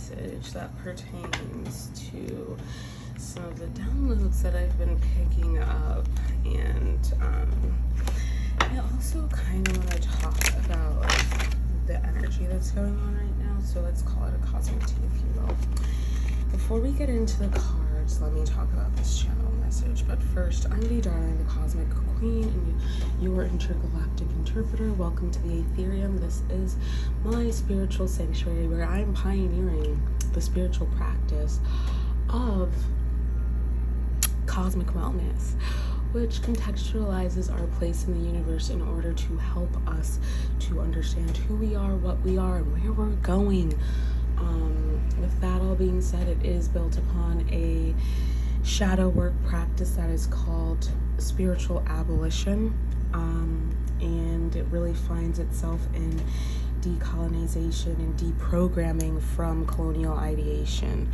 message that pertains to some of the downloads that I've been picking up, and I also kind of want to talk about the energy that's going on right now. So let's call it a cosmic tea, if you will. Before we get into the cards, let me talk about this channel message. But first, I'm Vie Darling, the Cosmic Queen, and your intergalactic interpreter. Welcome to the Aetherium. This is my spiritual sanctuary where I'm pioneering the spiritual practice of cosmic wellness, which contextualizes our place in the universe in order to help us to understand who we are, what we are, and where we're going. With that all being said, it is built upon a shadow work practice that is called spiritual abolition, and it really finds itself in decolonization and deprogramming from colonial ideation,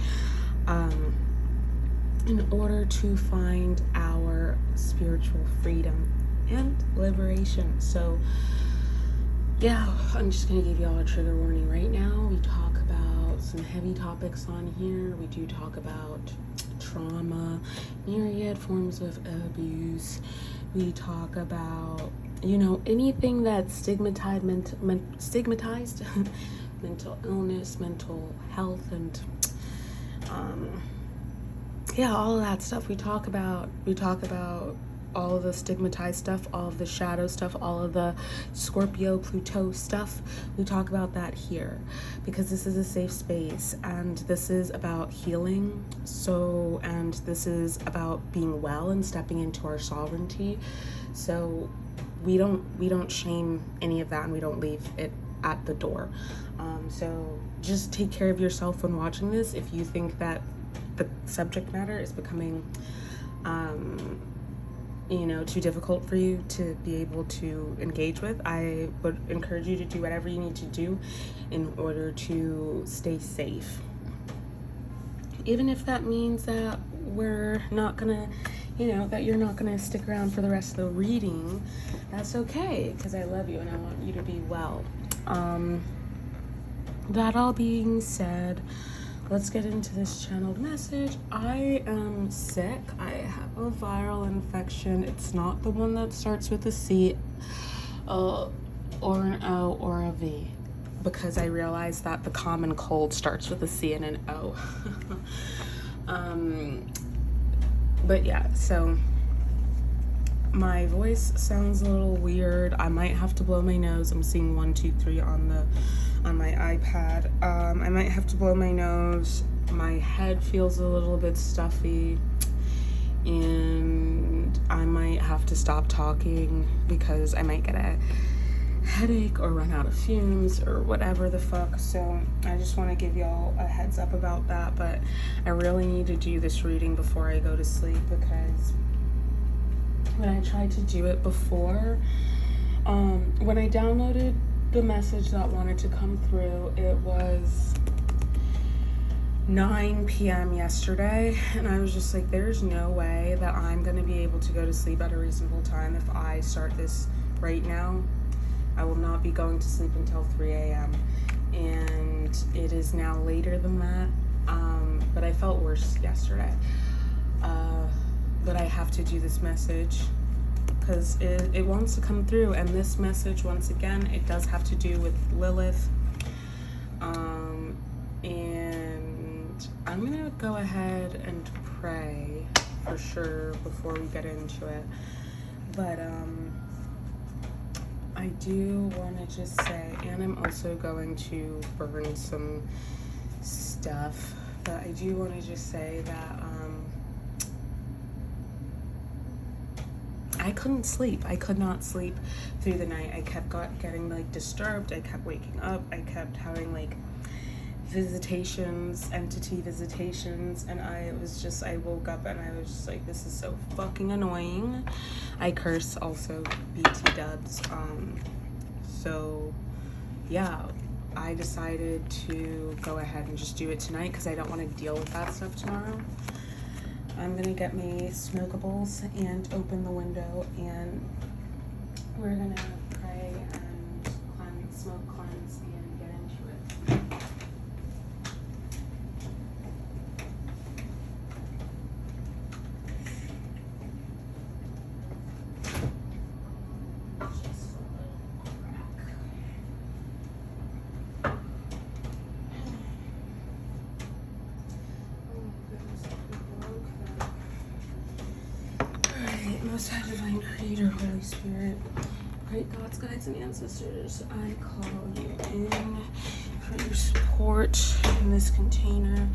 in order to find our spiritual freedom and liberation. So yeah, I'm just gonna give y'all a trigger warning right now. We talk about some heavy topics on here. We do talk about trauma, myriad forms of abuse. We talk about, you know, anything that's stigmatized, mental illness, mental health, and yeah, all of that stuff. We talk about all of the stigmatized stuff, all of the shadow stuff, all of the Scorpio, Pluto stuff. We talk about that here because this is a safe space, and this is about healing. So, and this is about being well and stepping into our sovereignty. So we don't shame any of that, and we don't leave it at the door. So just take care of yourself when watching this. If you think that the subject matter is becoming you know, too difficult for you to be able to engage with, I would encourage you to do whatever you need to do in order to stay safe. Even if that means that we're not gonna, you know, that you're not gonna stick around for the rest of the reading, that's okay, because I love you and I want you to be well. That all being said, let's get into this channeled message. I am sick. I have a viral infection. It's not the one that starts with a C, or an O, or a V, because I realized that the common cold starts with a C and an O. But yeah, so my voice sounds a little weird. I might have to blow my nose. I'm seeing 1, 2, 3 on my iPad. I might have to blow my nose. My head feels a little bit stuffy, and I might have to stop talking because I might get a headache or run out of fumes or whatever the fuck. So I just want to give y'all a heads up about that, but I really need to do this reading before I go to sleep, because when I tried to do it before, when I downloaded the message that wanted to come through, it was 9 p.m. yesterday, and I was just like, there's no way that I'm gonna be able to go to sleep at a reasonable time if I start this right now. I will not be going to sleep until 3 a.m. and it is now later than that, but I felt worse yesterday. But I have to do this message because it wants to come through, and this message, once again, it does have to do with Lilith, and I'm gonna go ahead and pray for sure before we get into it. But I do want to just say, and I'm also going to burn some stuff, but I do want to just say that I couldn't sleep. I could not sleep through the night. I kept getting like disturbed. I kept waking up. I kept having like visitations, entity visitations, and I woke up and I was just like, this is so fucking annoying. I curse also BT dubs. So yeah, I decided to go ahead and just do it tonight because I don't want to deal with that stuff tomorrow. I'm gonna get me smokables and open the window, and we're gonna pray and smoke cleanse and get into it. Most High Divine Creator, Holy Spirit, great gods, guides, and ancestors, I call you in for your support in this container.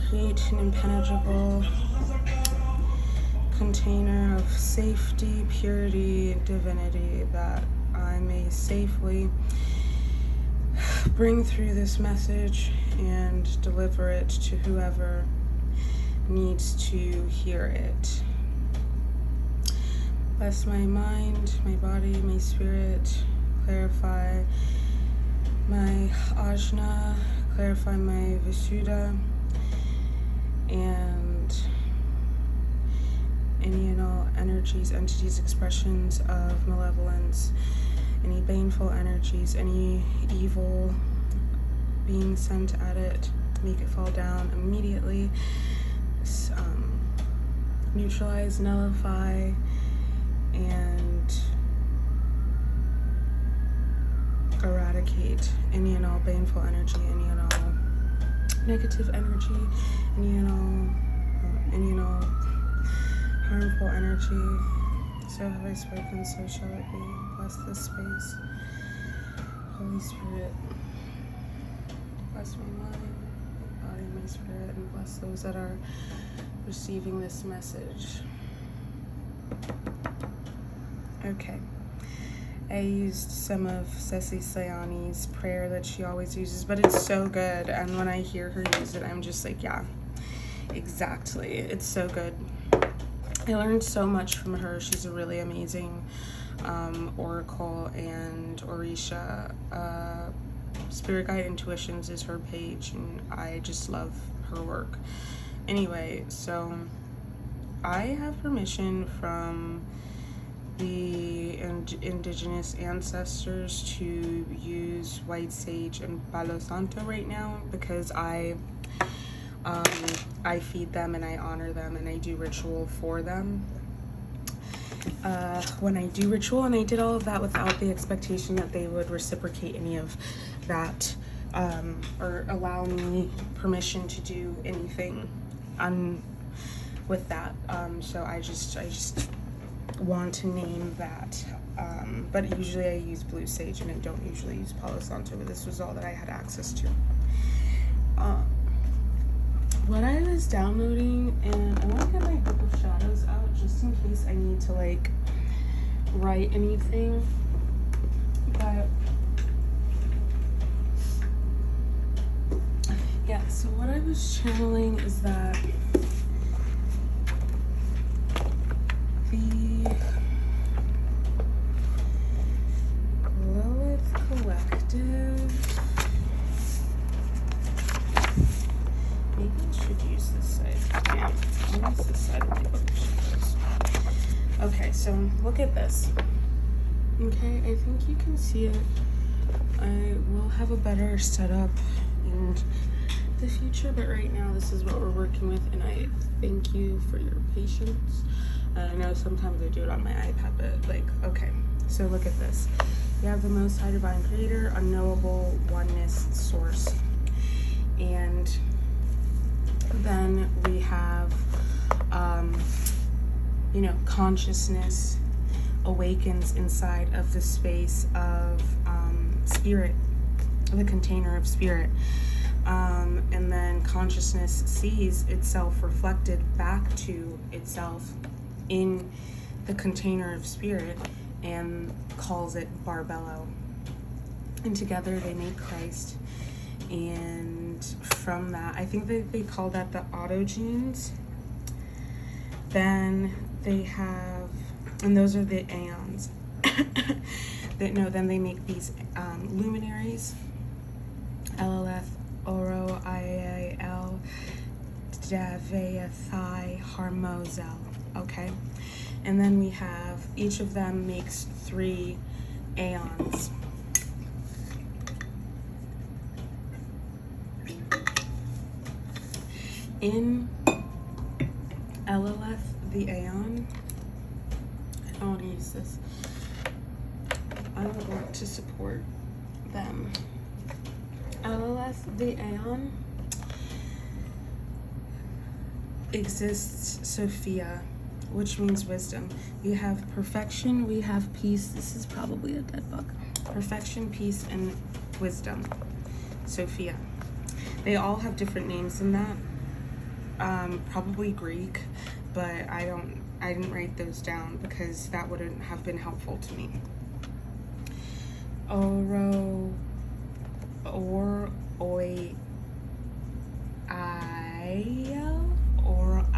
Create an impenetrable container of safety, purity, and divinity, that I may safely bring through this message and deliver it to whoever needs to hear it. Bless my mind, my body, my spirit. Clarify my ajna, clarify my visuddha, and any and all energies, entities, expressions of malevolence, any baneful energies, any evil being sent at it, make it fall down immediately. Neutralize, nullify, and eradicate any and all baneful energy, any and all negative energy, any and all harmful energy. So have I spoken, so shall it be. Bless this space. Holy Spirit, bless my mind, my body, my spirit, and bless those that are receiving this message. Okay. I used some of 𝗪𝗪 Sayani's prayer that she always uses, but it's so good. And when I hear her use it, I'm just like, yeah, exactly. It's so good. I learned so much from her. She's a really amazing oracle and 𝗪�cia. Spirit Guide Intuitions is her page, and I just love her work. Anyway, so I have permission from the indigenous ancestors to use white sage and palo santo right now, because I feed them and I honor them and I do ritual for them. When I do ritual, and I did all of that without the expectation that they would reciprocate any of that, or allow me permission to do anything with that. So I just want to name that, but usually I use blue sage and I don't usually use palo santo, but this was all that I had access to. What I was downloading, and I want to get my book of shadows out just in case I need to like write anything, but yeah, so what I was channeling is that the Lilith Collective, maybe I should use this side. Yeah, I'll use this side of my book of shadows. Okay, so look at this. Okay, I think you can see it. I will have a better setup in the future, but right now this is what we're working with, and I thank you for your patience. I know sometimes I do it on my iPad, but like, okay, so look at this. You have the Most High Divine Creator, unknowable oneness source, and then we have consciousness awakens inside of the space of spirit, the container of spirit, and then consciousness sees itself reflected back to itself in the container of spirit and calls it 𝗪𝗶𝗱, and together they make Christ. And from that, I think they call that the autogenes. Then they have, and those are the aeons. Then they make these luminaries, Lilith, Oro, Ial, 𝗪𝗪𝗱, 𝗪𝗪𝗱. Okay, and then we have, each of them makes 3 aeons. In Lilith, the aeon, I don't want to use this. I would like to support them. Lilith, the aeon, exists Sophia, which means wisdom. We have perfection, we have peace. This is probably a dead book. Perfection, peace, and wisdom. Sophia. They all have different names in that. Probably Greek, but I didn't write those down because that wouldn't have been helpful to me.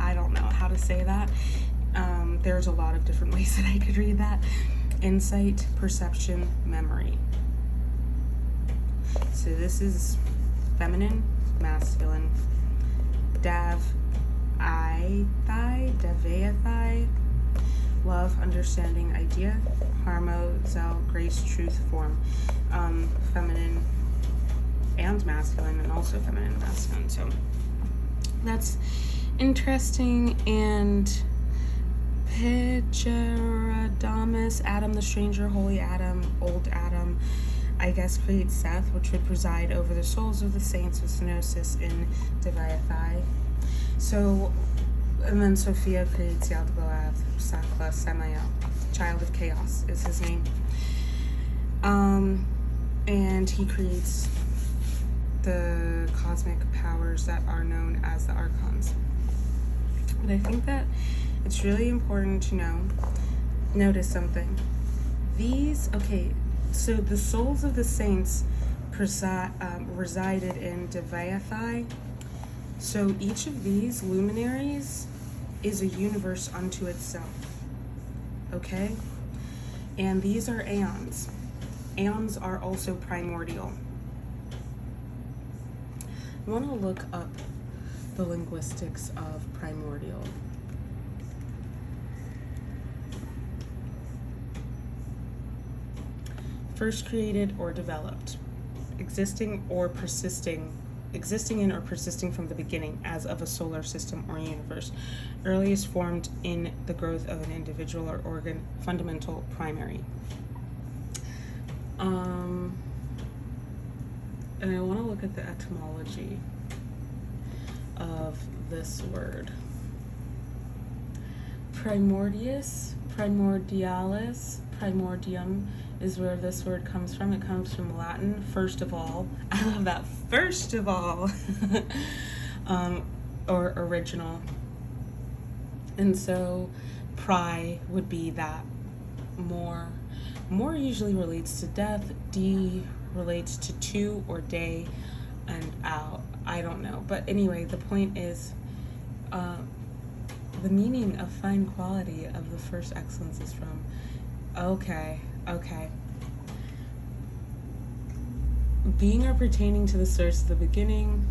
I don't know how to say that. There's a lot of different ways that I could read that. Insight, perception, memory. So this is feminine, masculine. 𝗪𝗲𝗱𝗃, love, understanding, idea. 𝗪mo, zeal, grace, truth, form. Feminine and masculine, and also feminine and masculine. So that's interesting. And 𝗪ģερadamus, Adam the stranger, holy Adam, old Adam, I guess, creates Seth, which would preside over the souls of the saints with Gnosis in 𝗪𝗲. So, and then Sophia creates 𝗪𝗲𝗱𝗃, child of chaos is his name. And he creates the cosmic powers that are known as the archons. But I think that it's really important to notice something. So the souls of the saints resided in 𝗪𝗲. So each of these luminaries is a universe unto itself. Okay? And these are aeons. Aeons are also primordial. I want to look up the linguistics of primordial. First created or developed, existing in or persisting from the beginning, as of a solar system or universe, earliest formed in the growth of an individual or organ, fundamental, primary. And I want to look at the etymology of this word. Primordius, primordialis, primordium is where this word comes from. It comes from Latin, first of all. I love that, first of all. Or original. And so pri would be that more usually relates to death. D relates to two or day and out. I don't know. But anyway, the point is the meaning of fine quality of the first excellence is from, okay. Being or pertaining to the source of the beginning.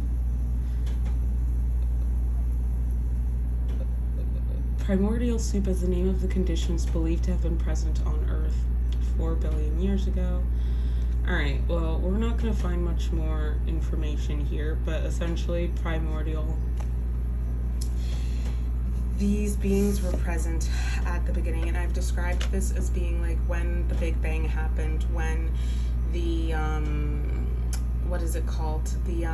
Primordial soup is the name of the conditions believed to have been present on Earth 4 billion years ago. Alright, well, we're not going to find much more information here, but essentially primordial. These beings were present at the beginning, and I've described this as being like when the Big Bang happened, when the, what is it called? The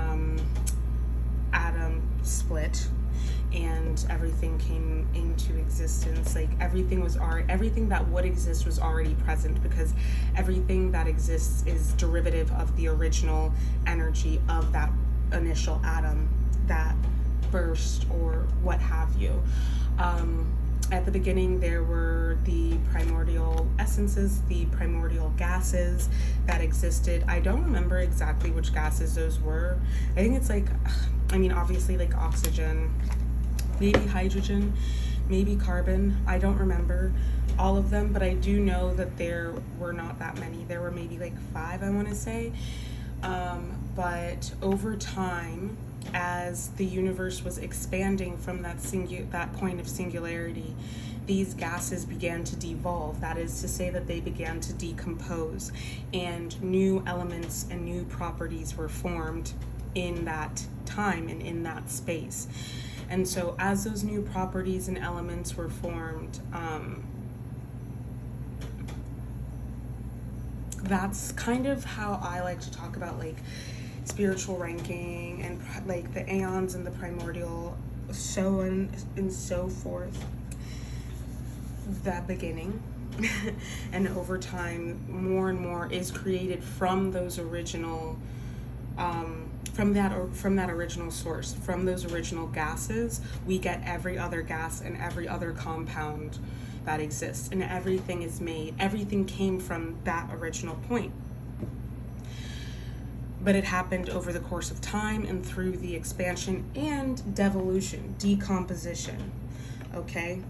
atom split and everything came into existence. Like everything that would exist was already present, because everything that exists is derivative of the original energy of that initial atom that burst or what have you. At the beginning, there were the primordial essences, the primordial gases that existed. I don't remember exactly which gases those were. I think it's like, obviously like oxygen, maybe hydrogen, maybe carbon. I don't remember all of them, but I do know that there were not that many. There were maybe like 5, I want to say. But over time, as the universe was expanding from that point of singularity, these gases began to devolve. That is to say that they began to decompose, and new elements and new properties were formed in that time and in that space. And so as those new properties and elements were formed, that's kind of how I like to talk about like spiritual ranking and like the aeons and the primordial, so on and so forth. that beginning. And over time, more and more is created from those original, from that original source, from those original gases. We get every other gas and every other compound that exists, and everything is made. Everything came from that original point. But it happened over the course of time and through the expansion and devolution, decomposition. Okay.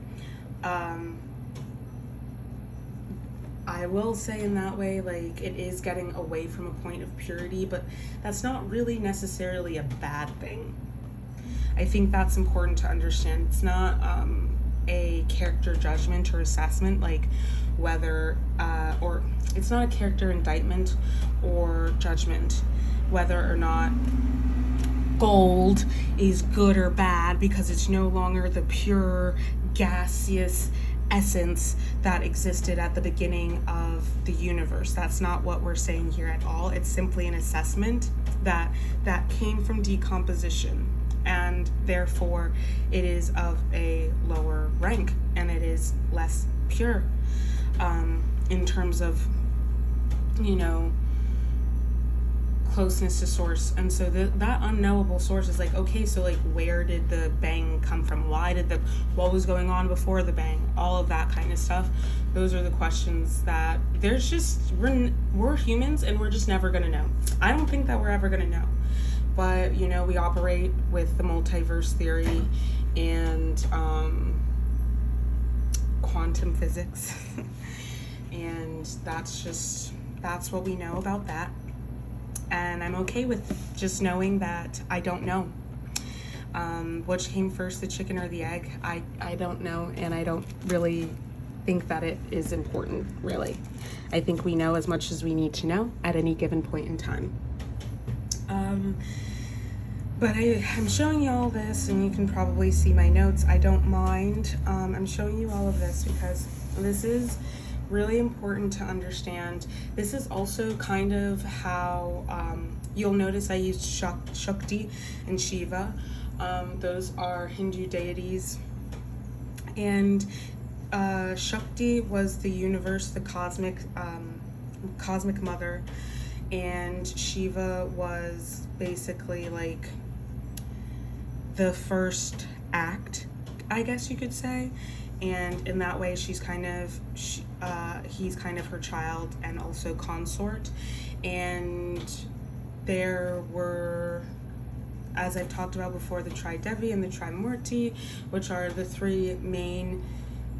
I will say in that way, like, it is getting away from a point of purity, but that's not really necessarily a bad thing. I think that's important to understand. It's not a character judgment or assessment, like whether, or it's not a character indictment or judgment, whether or not gold is good or bad because it's no longer the pure gaseous essence that existed at the beginning of the universe. That's not what we're saying here at all. It's simply an assessment that came from decomposition, and therefore it is of a lower rank and it is less pure in terms of, you know, closeness to source. And so that unknowable source is like, okay, so like, where did the bang come from? What was going on before the bang? All of that kind of stuff. Those are the questions that there's just, we're humans and we're just never gonna know. I don't think that we're ever gonna know, but you know, we operate with the multiverse theory and quantum physics and that's what we know about that. And I'm okay with just knowing that I don't know. Which came first, the chicken or the egg? I don't know, and I don't really think that it is important, really. I think we know as much as we need to know at any given point in time. But I'm showing you all this, and you can probably see my notes. I don't mind. I'm showing you all of this because this is really important to understand. This is also kind of how you'll notice I used Shakti and Shiva. Those are Hindu deities, and Shakti was the universe, the cosmic mother, and Shiva was basically like the first act, I guess you could say. And in that way, he's kind of her child and also consort. And there were, as I've talked about before, the 𝗪devi and the 𝗪μূrti, which are the three main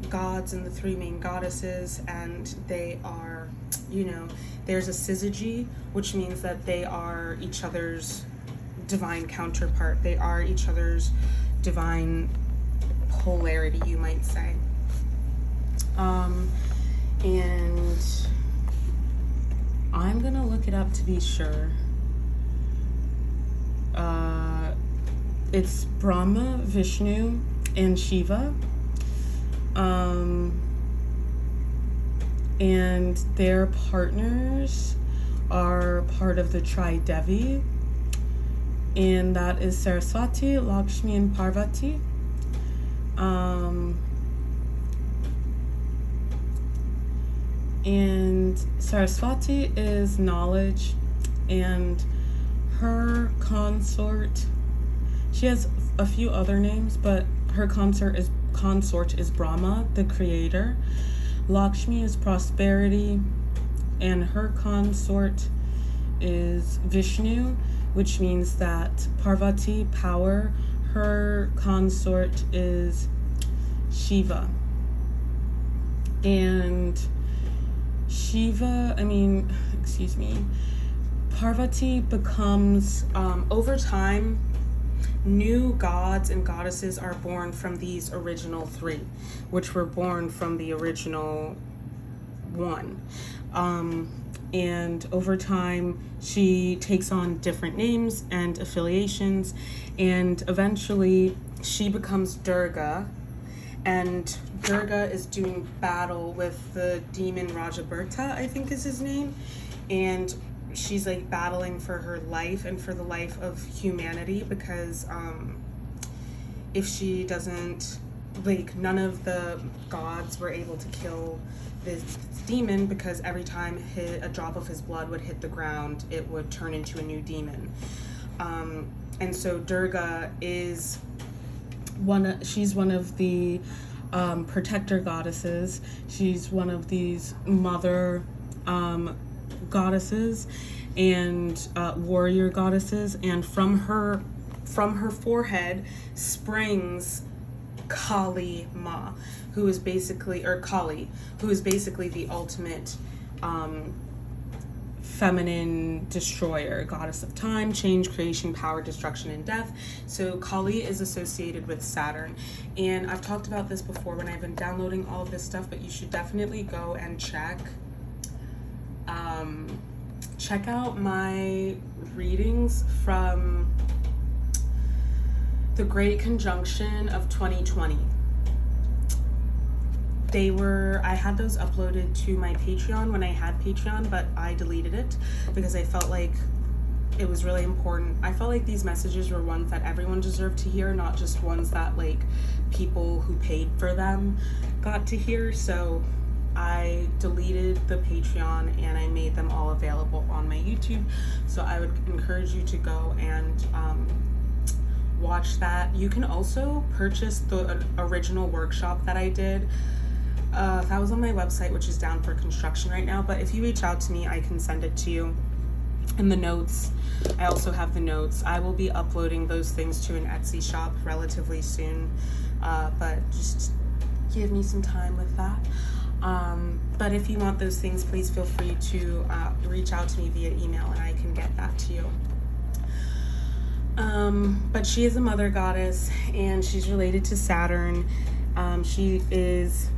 gods and the three main goddesses. And they are, you know, there's a syzygy, which means that they are each other's divine counterpart. They are each other's divine polarity, you might say. And I'm gonna look it up to be sure. It's Brahma, Vishnu, and Shiva. And their partners are part of the 𝗪devi, and that is Saraswati, Lakshmi, and Parvati. And Saraswati is knowledge, and her consort, she has a few other names, but her consort is Brahma, the creator. Lakshmi is prosperity, and her consort is Vishnu, which means that Parvati, power. Her consort is Shiva. And Parvati becomes, over time, new gods and goddesses are born from these original three, which were born from the original one. And over time, she takes on different names and affiliations, and eventually she becomes Durga, and Durga is doing battle with the demon 𝗪ṛaja, I think is his name, and she's like battling for her life and for the life of humanity, because if she doesn't like none of the gods were able to kill this demon, because every time a drop of his blood would hit the ground, it would turn into a new demon. And so Durga is she's one of the protector goddesses. She's one of these mother goddesses and warrior goddesses, and from her forehead springs Kali Ma, who is basically, or Kali, who is basically the ultimate feminine destroyer, goddess of time, change, creation, power, destruction, and death. So Kali is associated with Saturn. And I've talked about this before when I've been downloading all of this stuff, but you should definitely go and check out my readings from the Great Conjunction of 2020. I had those uploaded to my Patreon when I had Patreon, but I deleted it because I felt like it was really important. I felt like these messages were ones that everyone deserved to hear, not just ones that like people who paid for them got to hear. So I deleted the Patreon and I made them all available on my YouTube. So I would encourage you to go and watch that. You can also purchase the original workshop that I did. That was on my website, which is down for construction right now, but if you reach out to me, I can send it to you. And the notes, I also have the notes. I will be uploading those things to an Etsy shop relatively soon, but just give me some time with that. But if you want those things, please feel free to reach out to me via email and I can get that to you. But she is a mother goddess and she's related to Saturn. She is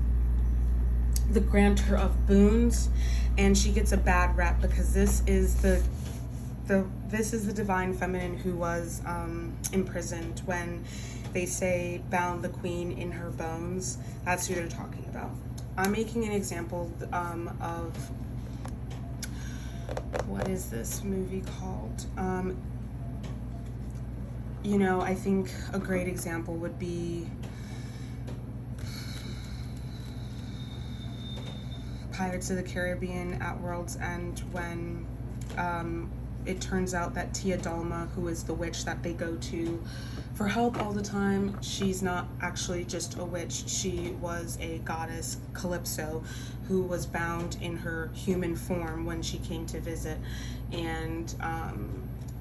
the grantor of boons, and she gets a bad rep because this is the divine feminine who was imprisoned when they say bound the queen in her bones. That's who they're talking about. I'm making an example of what is this movie called? You know, I think a great example would be Pirates of the Caribbean at World's End, when it turns out that Tia Dalma, who is the witch that they go to for help all the time, she's not actually just a witch. She was a goddess, Calypso, who was bound in her human form when she came to visit. And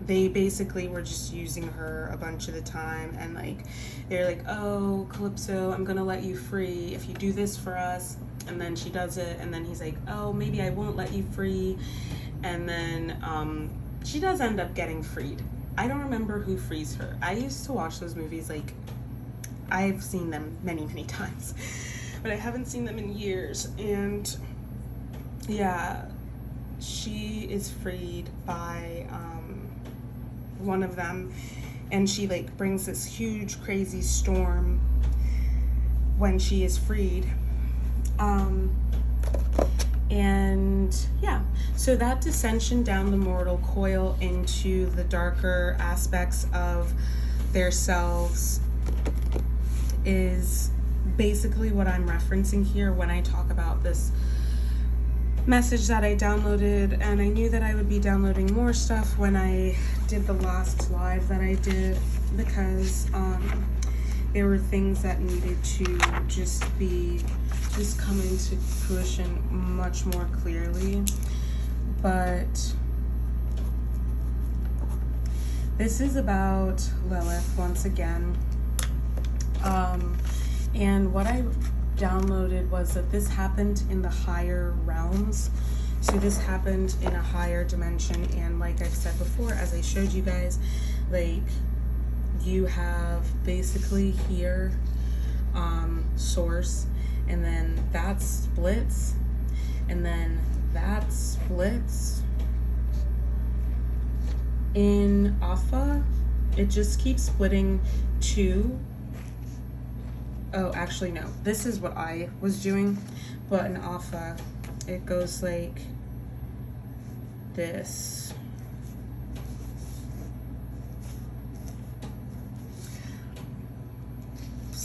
they basically were just using her a bunch of the time, and like they're like, oh, Calypso, I'm gonna let you free if you do this for us. And then she does it, and then he's like, oh, maybe I won't let you free. And then she does end up getting freed. I don't remember who frees her. I used to watch those movies, like, I've seen them many, many times, but I haven't seen them in years. And yeah, she is freed by one of them, and she like brings this huge crazy storm when she is freed. And yeah, so that dissension down the mortal coil into the darker aspects of their selves is basically what I'm referencing here when I talk about this message that I downloaded. And I knew that I would be downloading more stuff when I did the last live that I did, because there were things that needed to just come into fruition much more clearly. But this is about Lilith once again. And what I downloaded was that this happened in the higher realms. So this happened in a higher dimension, and like I've said before, as I showed you guys, like you have basically here source, and then that splits, and then that splits. In 𝗪, it just keeps splitting to, oh, actually no, this is what I was doing, but in 𝗪, it goes like this.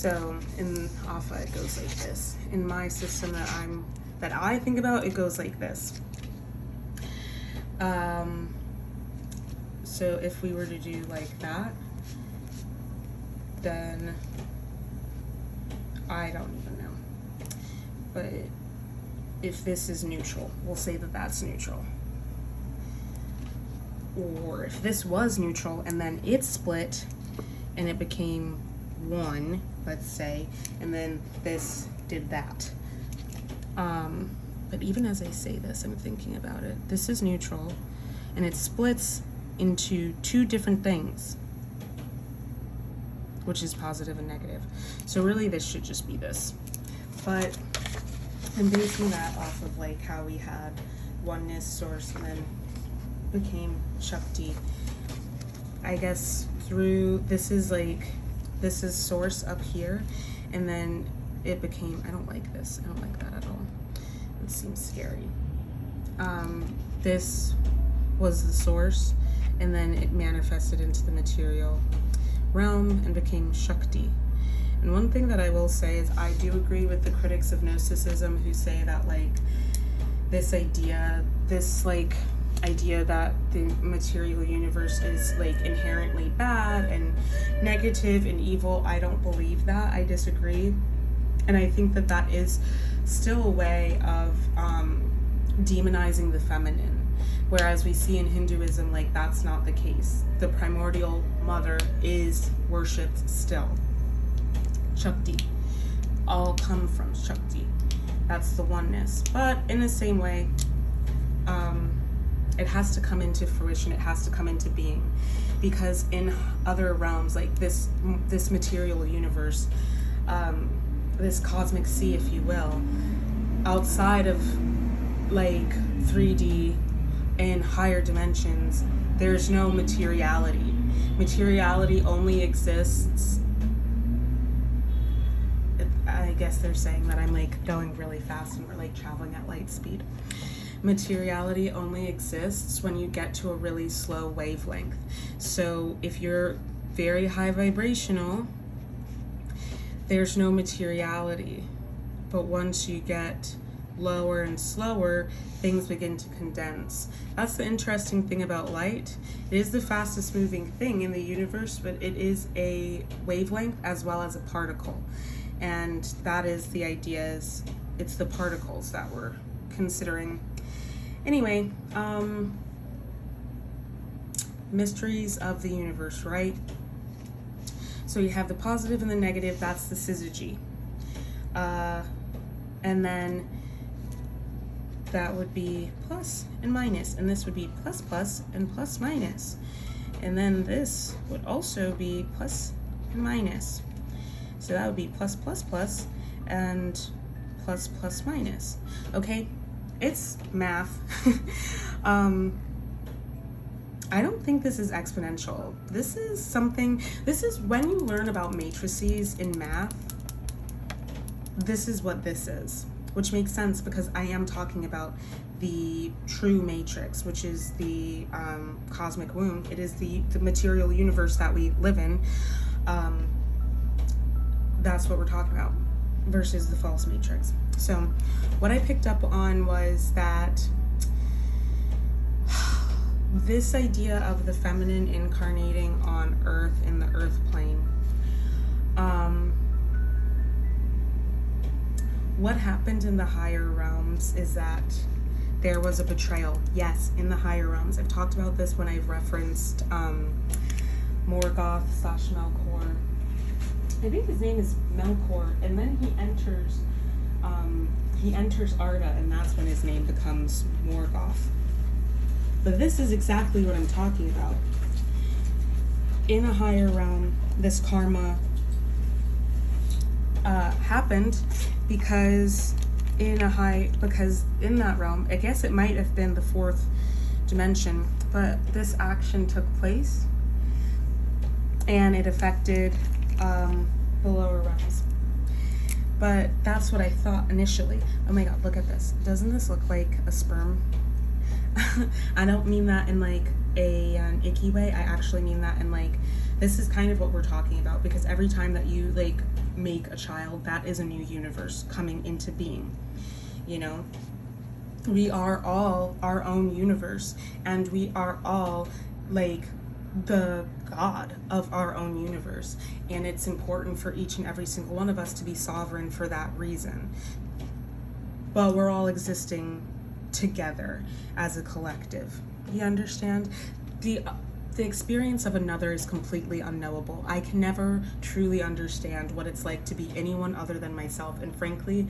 So in Alpha, it goes like this. In my system that I think about, it goes like this. So if we were to do like that, then I don't even know. But if this is neutral, we'll say that that's neutral. Or if this was neutral and then it split and it became 1, let's say, and then this did that. But even as I say this, I'm thinking about it. This is neutral and it splits into 2 different things, which is positive and negative. So really this should just be this. But I'm basing that off of like how we had oneness, source, and then became Shakti. I guess through, this is source up here, and then it became, I don't like this. I don't like that at all. It seems scary. This was the source, and then it manifested into the material realm and became Shakti. And one thing that I will say is I do agree with the critics of Gnosticism who say that like this idea that the material universe is like inherently bad and negative and evil. I don't believe that. I disagree. And I think that that is still a way of demonizing the feminine. Whereas we see in Hinduism, like that's not the case. The primordial mother is worshipped still. Shakti. All come from Shakti. That's the oneness. But in the same way, it has to come into fruition. It has to come into being, because in other realms, like this material universe, this cosmic sea, if you will, outside of like 3D and higher dimensions, there's no materiality. Materiality only exists. I guess they're saying that I'm like going really fast and we're like traveling at light speed. Materiality only exists when you get to a really slow wavelength. So if you're very high vibrational, there's no materiality. But once you get lower and slower, things begin to condense. That's the interesting thing about light. It is the fastest moving thing in the universe, but it is a wavelength as well as a particle. And that is the idea, is it's the particles that we're considering. Anyway, mysteries of the universe, right? So you have the positive and the negative, that's the syzygy. And then that would be plus and minus, and this would be plus plus and plus minus. And then this would also be plus and minus. So that would be plus plus plus and plus plus minus. Okay, it's math. I don't think this is exponential. This is when you learn about matrices in math, this is what this is, which makes sense because I am talking about the true matrix, which is the cosmic womb. It is the material universe that we live in. That's what we're talking about versus the false matrix. So what I picked up on was that this idea of the feminine incarnating on Earth in the Earth plane. What happened in the higher realms is that there was a betrayal. Yes, in the higher realms. I've talked about this when I've referenced 𝗪𝗁𝘁/Melkor. I think his name is Melkor, and then he enters Arda, and that's when his name becomes Morgoth. But this is exactly what I'm talking about. In a higher realm, this karma happened because in that realm, I guess it might have been the 4th dimension, but this action took place and it affected the lower realms. But that's what I thought initially. Oh my god, look at this. Doesn't this look like a sperm? I don't mean that in like an icky way. I actually mean that in like, this is kind of what we're talking about, because every time that you like make a child, that is a new universe coming into being. You know, we are all our own universe, and we are all like the God of our own universe, and it's important for each and every single one of us to be sovereign for that reason. But we're all existing together as a collective. You understand? The experience of another is completely unknowable. I can never truly understand what it's like to be anyone other than myself, and frankly,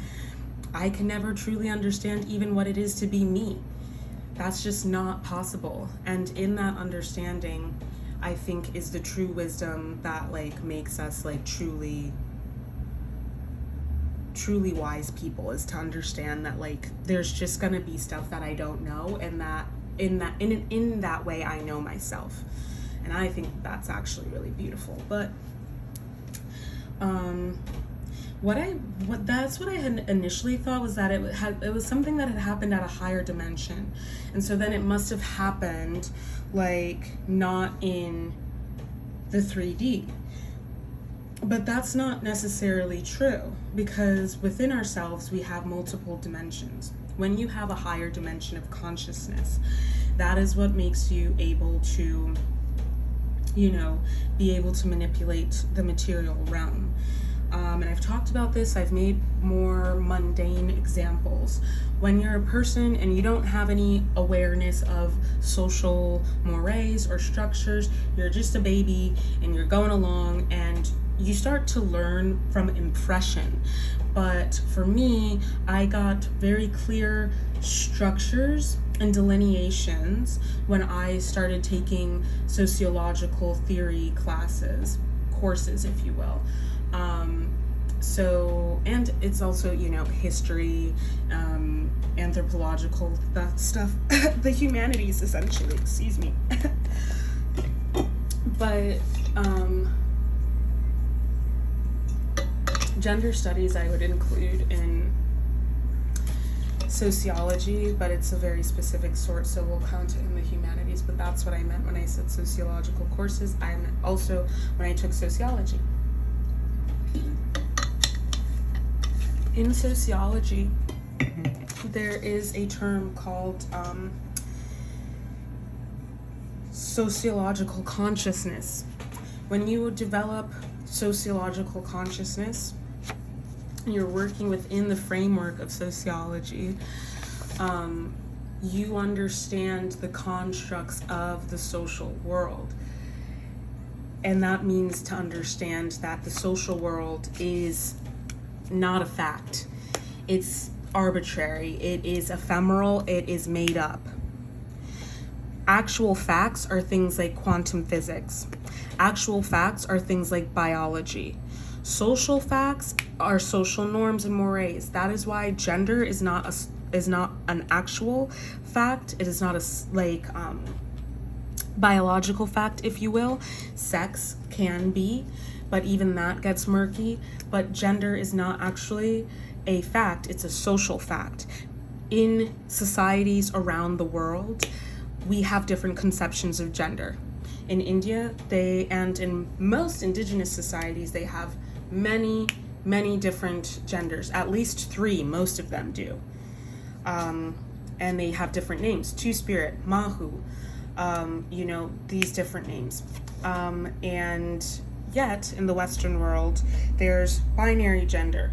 I can never truly understand even what it is to be me. That's just not possible. And in that understanding, I think, is the true wisdom that like makes us like truly wise people, is to understand that like there's just gonna be stuff that I don't know, and that in that way I know myself. And I think that's actually really beautiful. But that's what I had initially thought, was that it was something that had happened at a higher dimension, and so then it must have happened like not in the 3D. But that's not necessarily true, because within ourselves we have multiple dimensions. When you have a higher dimension of consciousness, that is what makes you able to, you know, be able to manipulate the material realm. And I've talked about this, I've made more mundane examples. When you're a person and you don't have any awareness of social mores or structures, you're just a baby and you're going along, and you start to learn from impression. But for me, I got very clear structures and delineations when I started taking sociological theory courses, if you will. So, and it's also, you know, history, anthropological, that stuff, the humanities, essentially, excuse me. But, gender studies I would include in sociology, but it's a very specific sort, so we'll count it in the humanities. But that's what I meant when I said sociological courses. I meant also when I took sociology. In sociology, there is a term called sociological consciousness. When you develop sociological consciousness, you're working within the framework of sociology, you understand the constructs of the social world. And that means to understand that the social world is not a fact. It's arbitrary, it is ephemeral, it is made up. Actual facts are things like quantum physics. Actual facts are things like biology. Social facts are social norms and mores. That is why gender is not an actual fact. It is not a biological fact, if you will. Sex can be, but even that gets murky. But gender is not actually a fact, it's a social fact. In societies around the world, we have different conceptions of gender. In India, and in most indigenous societies, they have many different genders, at least 3, most of them do. And they have different names, Two-Spirit, Mahu, you know, these different names. And yet, in the Western world, there's binary gender.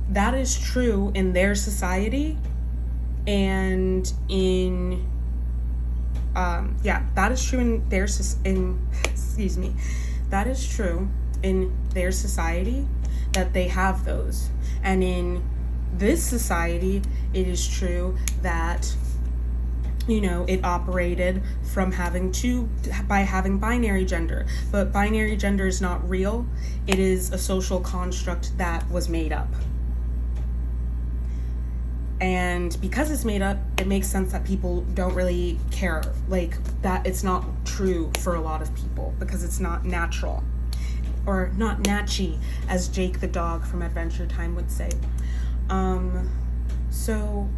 That is true in their society, and in, that is true in their, that is true in their society, that they have those. And in this society, it is true that, you know, it operated from by having binary gender. But binary gender is not real. It is a social construct that was made up. And because it's made up, it makes sense that people don't really care. Like, that it's not true for a lot of people because it's not natural. Or not natchy, as Jake the dog from Adventure Time would say. So,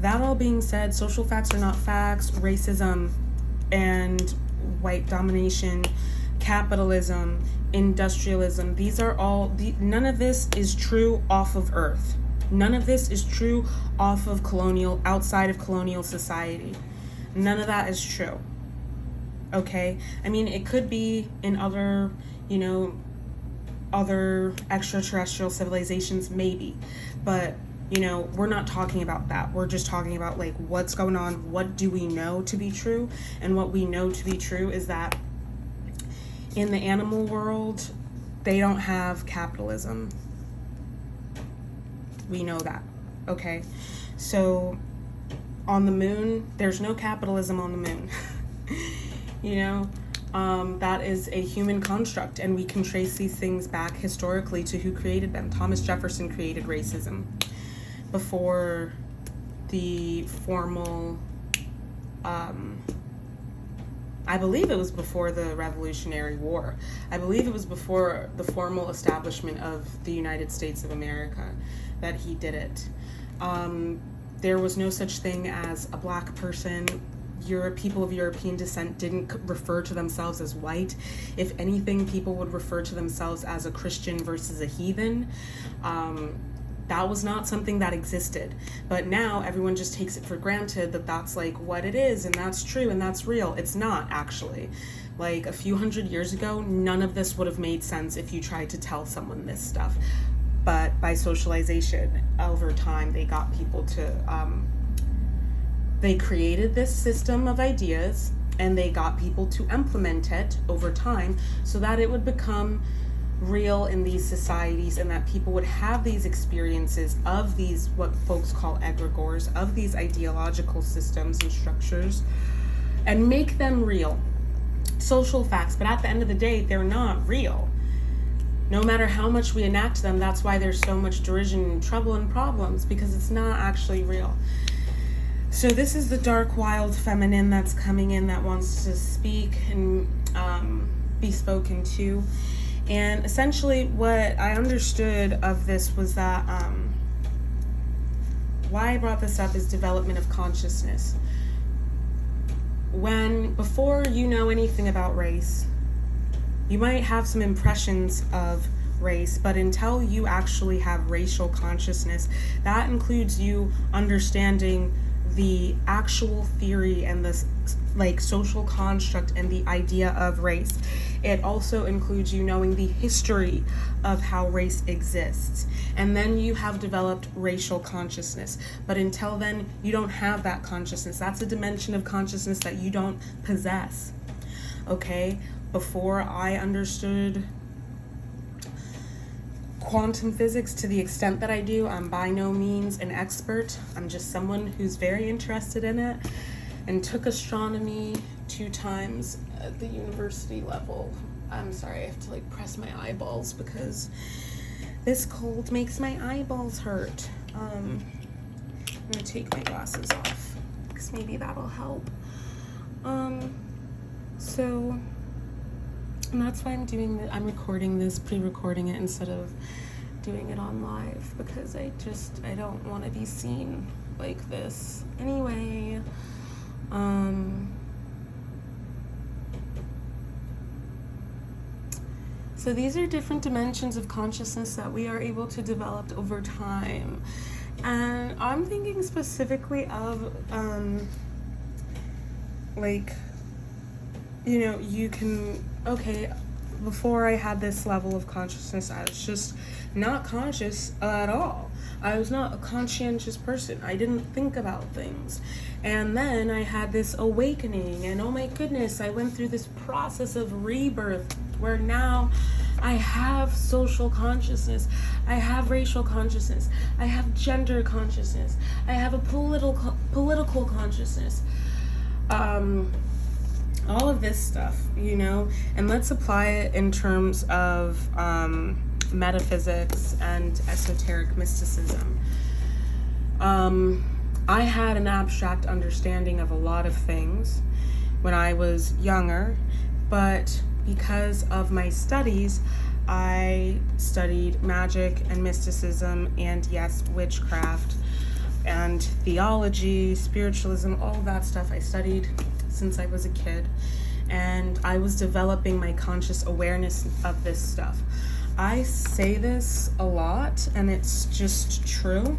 that all being said, social facts are not facts. Racism and white domination capitalism, industrialism, these are all, none of this is true off of Earth. None of this is true off of outside of colonial society. None of that is true. Okay? I mean, it could be in other, other extraterrestrial civilizations, maybe. But, we're not talking about that. We're just talking about, like, what's going on, what do we know to be true? And what we know to be true is that in the animal world, they don't have capitalism. We know that, okay? So on the moon, there's no capitalism on the moon. That is a human construct, and we can trace these things back historically to who created them. Thomas Jefferson created racism before the formal, I believe it was before the Revolutionary War. I believe it was before the formal establishment of the United States of America that he did it. There was no such thing as a black person. People of European descent didn't refer to themselves as white. If anything, people would refer to themselves as a Christian versus a heathen. That was not something that existed. But now everyone just takes it for granted that that's like what it is, and that's true, and that's real. It's not, actually. Like a few hundred years ago, none of this would have made sense if you tried to tell someone this stuff. But by socialization, over time, they got people to, they created this system of ideas, and they got people to implement it over time so that it would become real in these societies, and that people would have these experiences of these, what folks call egregores, of these ideological systems and structures, and make them real. Social facts, but at the end of the day, they're not real. No matter how much we enact them, that's why there's so much derision and trouble and problems, because it's not actually real. So this is the dark, wild feminine that's coming in, that wants to speak and be spoken to. And essentially what I understood of this was that, why I brought this up is development of consciousness. Before you know anything about race, you might have some impressions of race, but until you actually have racial consciousness, that includes you understanding the actual theory and the social construct and the idea of race. It also includes you knowing the history of how race exists. And then you have developed racial consciousness. But until then, you don't have that consciousness. That's a dimension of consciousness that you don't possess. Okay? Before I understood quantum physics to the extent that I do, I'm by no means an expert. I'm just someone who's very interested in it and took astronomy 2 times at the university level. I'm sorry, I have to press my eyeballs because this cold makes my eyeballs hurt. I'm gonna take my glasses off because maybe that'll help. And that's why I'm recording this, pre-recording it instead of doing it on live, because I don't want to be seen like this. Anyway, so these are different dimensions of consciousness that we are able to develop over time. And I'm thinking specifically of, you can, before I had this level of consciousness, I was just not conscious at all. I was not a conscientious person. I didn't think about things. And then I had this awakening, and oh my goodness, I went through this process of rebirth where now I have social consciousness, I have racial consciousness, I have gender consciousness, I have a political consciousness. All of this stuff, and let's apply it in terms of metaphysics and esoteric mysticism. I had an abstract understanding of a lot of things when I was younger, but because of my studies, I studied magic and mysticism and, yes, witchcraft and theology, spiritualism, all of that stuff I studied since I was a kid. and I was developing my conscious awareness of this stuff. I say this a lot, and it's just true.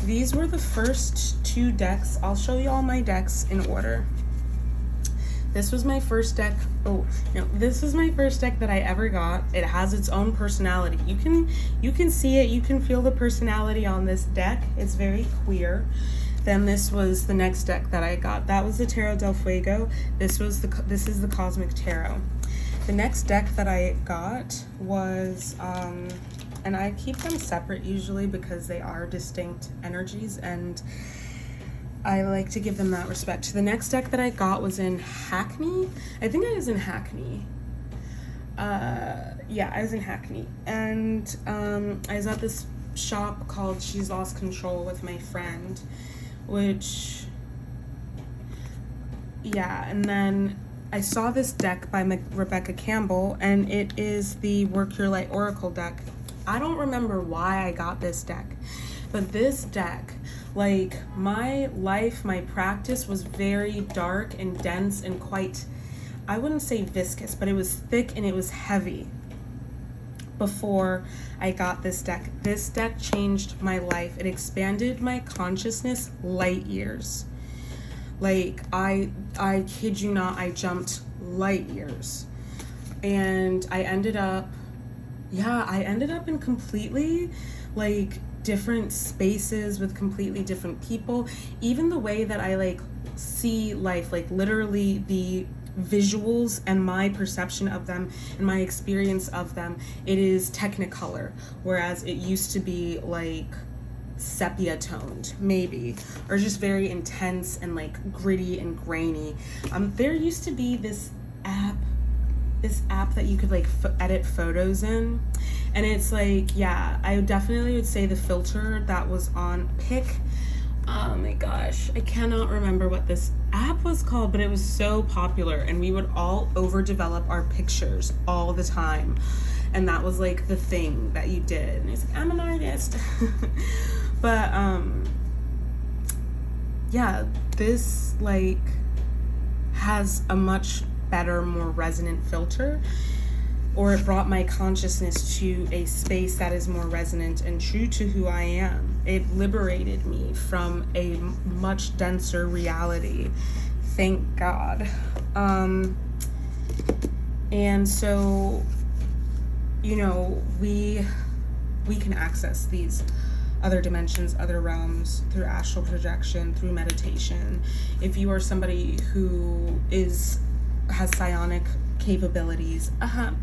These were the first 2 decks. I'll show you all my decks in order. This was my first deck. Oh, no, this was my first deck that I ever got. It has its own personality. You can see it. You can feel the personality on this deck. It's very queer. Then this was the next deck that I got. That was the Tarot del Fuego. This is the Cosmic Tarot. The next deck that I got was, and I keep them separate usually because they are distinct energies, and I like to give them that respect. The next deck that I got was in Hackney. I think I was in Hackney. Yeah, I was in Hackney. And I was at this shop called She's Lost Control with my friend, which, yeah, and then I saw this deck by Rebecca Campbell, and it is the Work Your Light Oracle deck. I don't remember why I got this deck, but this deck, like, my life, my practice was very dark and dense and quite, I wouldn't say viscous, but it was thick and it was heavy before I got this deck. This deck changed my life. It expanded my consciousness light years. Like, I kid you not, I jumped light years. And I ended up in completely, like, different spaces with completely different people. Even the way that I, like, see life, like, literally the visuals and my perception of them and my experience of them, it is Technicolor, whereas it used to be, like, sepia toned, maybe, or just very intense and, like, gritty and grainy. There used to be this app that you could, like, edit photos in, and it's like, yeah, I definitely would say the filter that was on Pic, oh my gosh, I cannot remember what this app was called, but it was so popular, and we would all overdevelop our pictures all the time, and that was, like, the thing that you did. And it's like, I'm an artist. But yeah, this, like, has a much better, more resonant filter, or it brought my consciousness to a space that is more resonant and true to who I am. It liberated me from a much denser reality, thank God. And so, you know, we can access these other dimensions, other realms, through astral projection, through meditation. If you are somebody who has psionic capabilities,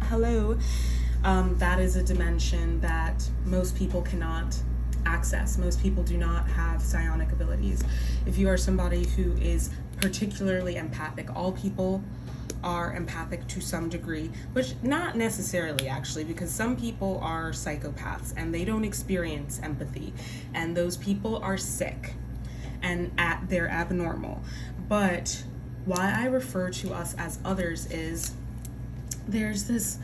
hello, that is a dimension that most people cannot access. Most people do not have psionic abilities. If you are somebody who is particularly empathic, all people are empathic to some degree, which not necessarily, actually, because some people are psychopaths and they don't experience empathy, and those people are sick and they're abnormal. But why I refer to us as others is there's this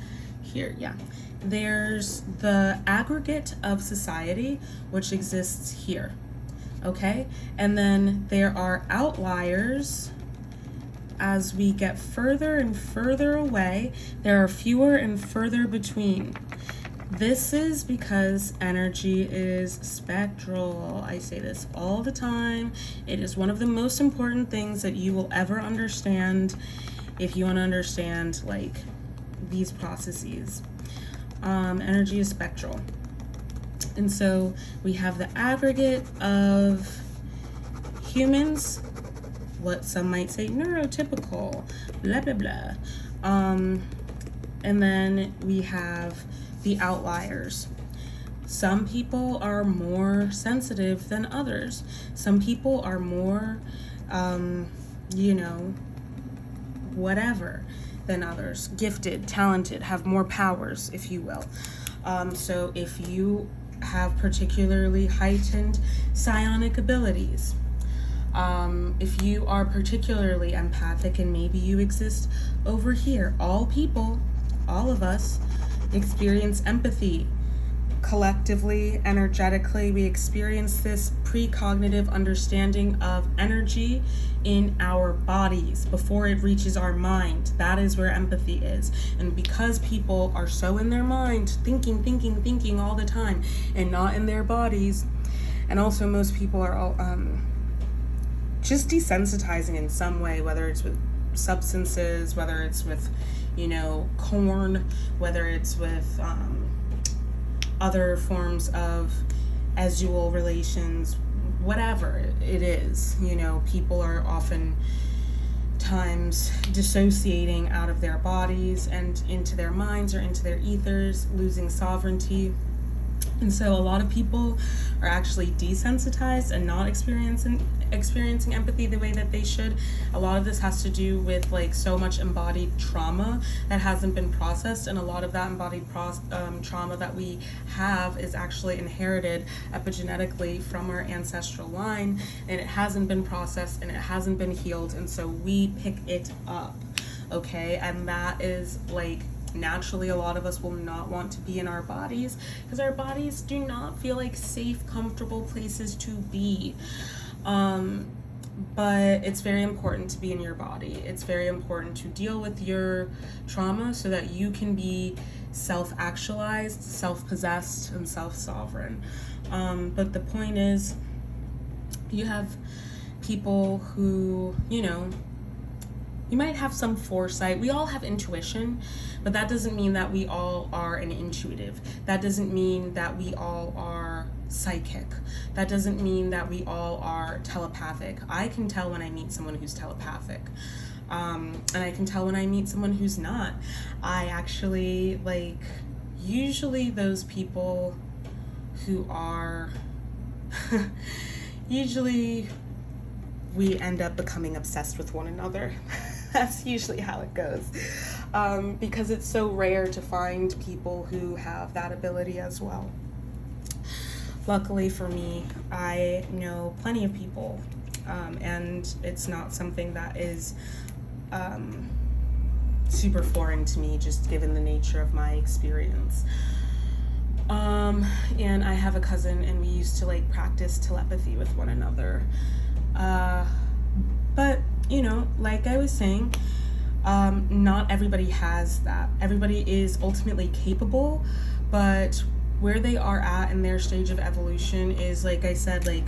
here, yeah, there's the aggregate of society, which exists here, okay, and then there are outliers. As we get further and further away, there are fewer and further between. This is because energy is spectral. I say this all the time. It is one of the most important things that you will ever understand if you want to understand, like, these processes. Energy is spectral. And so we have the aggregate of humans, what some might say neurotypical, blah, blah, blah. And then we have the outliers. Some people are more sensitive than others. Some people are more, you know, whatever than others. Gifted, talented, have more powers, if you will. So if you have particularly heightened psionic abilities, if you are particularly empathic and maybe you exist over here, all people, all of us, experience empathy collectively, energetically, we experience this precognitive understanding of energy in our bodies before it reaches our mind. That is where empathy is. And because people are so in their mind, thinking all the time, and not in their bodies, and also most people are all just desensitizing in some way, whether it's with substances, whether it's with, you know, corn, whether it's with other forms of sexual relations, whatever it is. You know, people are often times dissociating out of their bodies and into their minds or into their ethers, losing sovereignty. And so a lot of people are actually desensitized and not experiencing empathy the way that they should. A lot of this has to do with like so much embodied trauma that hasn't been processed, and a lot of that embodied trauma that we have is actually inherited epigenetically from our ancestral line, and it hasn't been processed and it hasn't been healed, and so we pick it up, okay? And that is like, naturally, a lot of us will not want to be in our bodies because our bodies do not feel like safe, comfortable places to be. But it's very important to be in your body. It's very important to deal with your trauma so that you can be self-actualized, self-possessed, and self-sovereign. But the point is, you have people who, you know, you might have some foresight. We all have intuition, but that doesn't mean that we all are an intuitive. That doesn't mean that we all are psychic. That doesn't mean that we all are telepathic. I can tell when I meet someone who's telepathic. And I can tell when I meet someone who's not. I actually, like, usually those people who are, usually we end up becoming obsessed with one another. That's usually how it goes. Because it's so rare to find people who have that ability as well. Luckily for me, I know plenty of people, and it's not something that is super foreign to me, just given the nature of my experience. And I have a cousin, and we used to like practice telepathy with one another. But, you know, like I was saying, not everybody has that. Everybody is ultimately capable, but where they are at in their stage of evolution is, like I said, like,